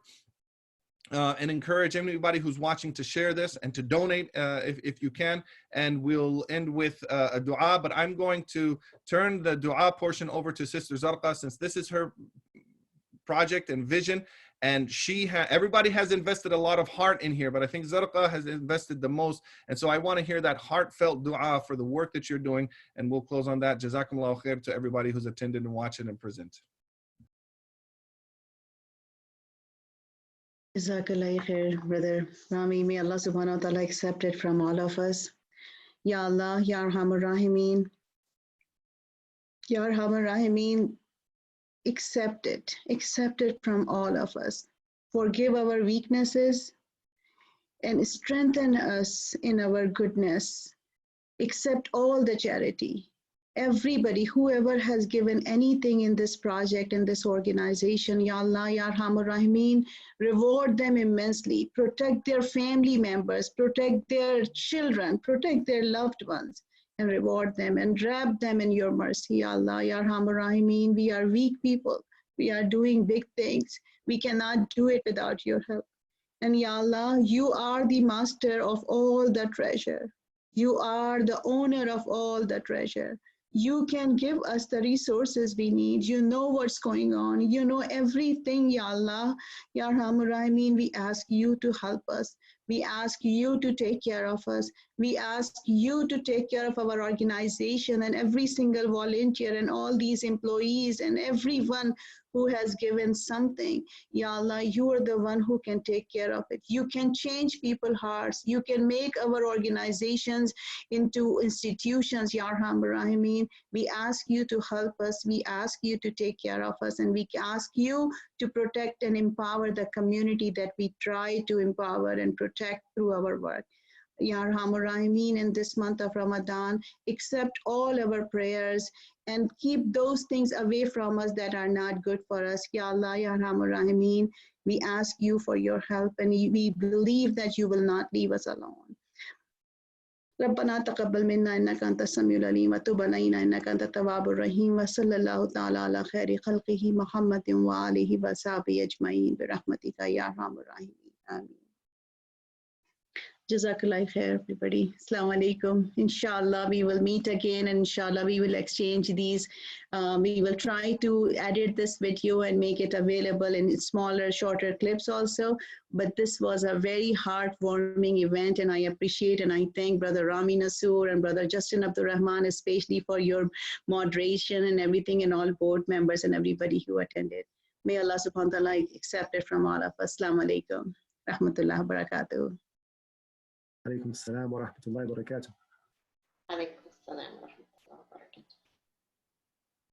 And encourage anybody who's watching to share this and to donate if you can. And we'll end with a dua, but I'm going to turn the dua portion over to Sister Zarqa, since this is her project and vision. And everybody has invested a lot of heart in here, but I think Zarqa has invested the most. And so I want to hear that heartfelt dua for the work that you're doing. And we'll close on that. Jazakumullahu khair to everybody who's attended and watched and present. Jazakallah khair, Brother Rami. May Allah subhanahu wa ta'ala accept it from all of us. Ya Allah, Ya Arhamar Rahimeen. Ya Arhamar Rahimeen, accept it from all of us. Forgive our weaknesses and strengthen us in our goodness. Accept all the charity. Everybody, whoever has given anything in this project, in this organization, Ya Allah, Ya Arhamar Rahimeen, reward them immensely. Protect their family members, protect their children, protect their loved ones, and reward them and wrap them in your mercy. Ya Allah, Ya Arhamar Rahimeen, we are weak people. We are doing big things. We cannot do it without your help. And Ya Allah, you are the master of all the treasure. You are the owner of all the treasure. You can give us the resources we need. You know what's going on. You know everything, Ya Allah. Ya Arhamar Rahimeen, we ask you to help us. We ask you to take care of us. We ask you to take care of our organization and every single volunteer and all these employees and everyone who has given something. Ya Allah, you are the one who can take care of it. You can change people's hearts. You can make our organizations into institutions, Ya Arhamar Rahimeen. We ask you to help us. We ask you to take care of us. And we ask you to protect and empower the community that we try to empower and protect through our work. Ya Arhamar Rahimeen, in this month of Ramadan, accept all our prayers and keep those things away from us that are not good for us. Ya Allah, Ya Arhamar Rahimeen, we ask you for your help, and we believe that you will not leave us alone. ربنا تقبل منا إنك أنت السميع العليم وتب علينا إنك أنت التواب الرحيم وصلى الله تعالى على خير خلقه محمد وآله وصحبه أجمعين برحمتك يا أرحم الراحمين آمين. Jazakallah khair, everybody. Assalamu alaikum. Inshallah, we will meet again, and inshallah, we will exchange these. We will try to edit this video and make it available in smaller, shorter clips also. But this was a very heartwarming event, and I appreciate and I thank Brother Rami Nasur and Brother Justin Abdul Rahman, especially for your moderation and everything, and all board members and everybody who attended. May Allah subhanahu wa ta'ala accept it from all of us. Assalamu alaikum. Rahmatullah wa barakatuh. Alaikum assalam wa rahmatullahi wa barakatuh. Alaikum assalam.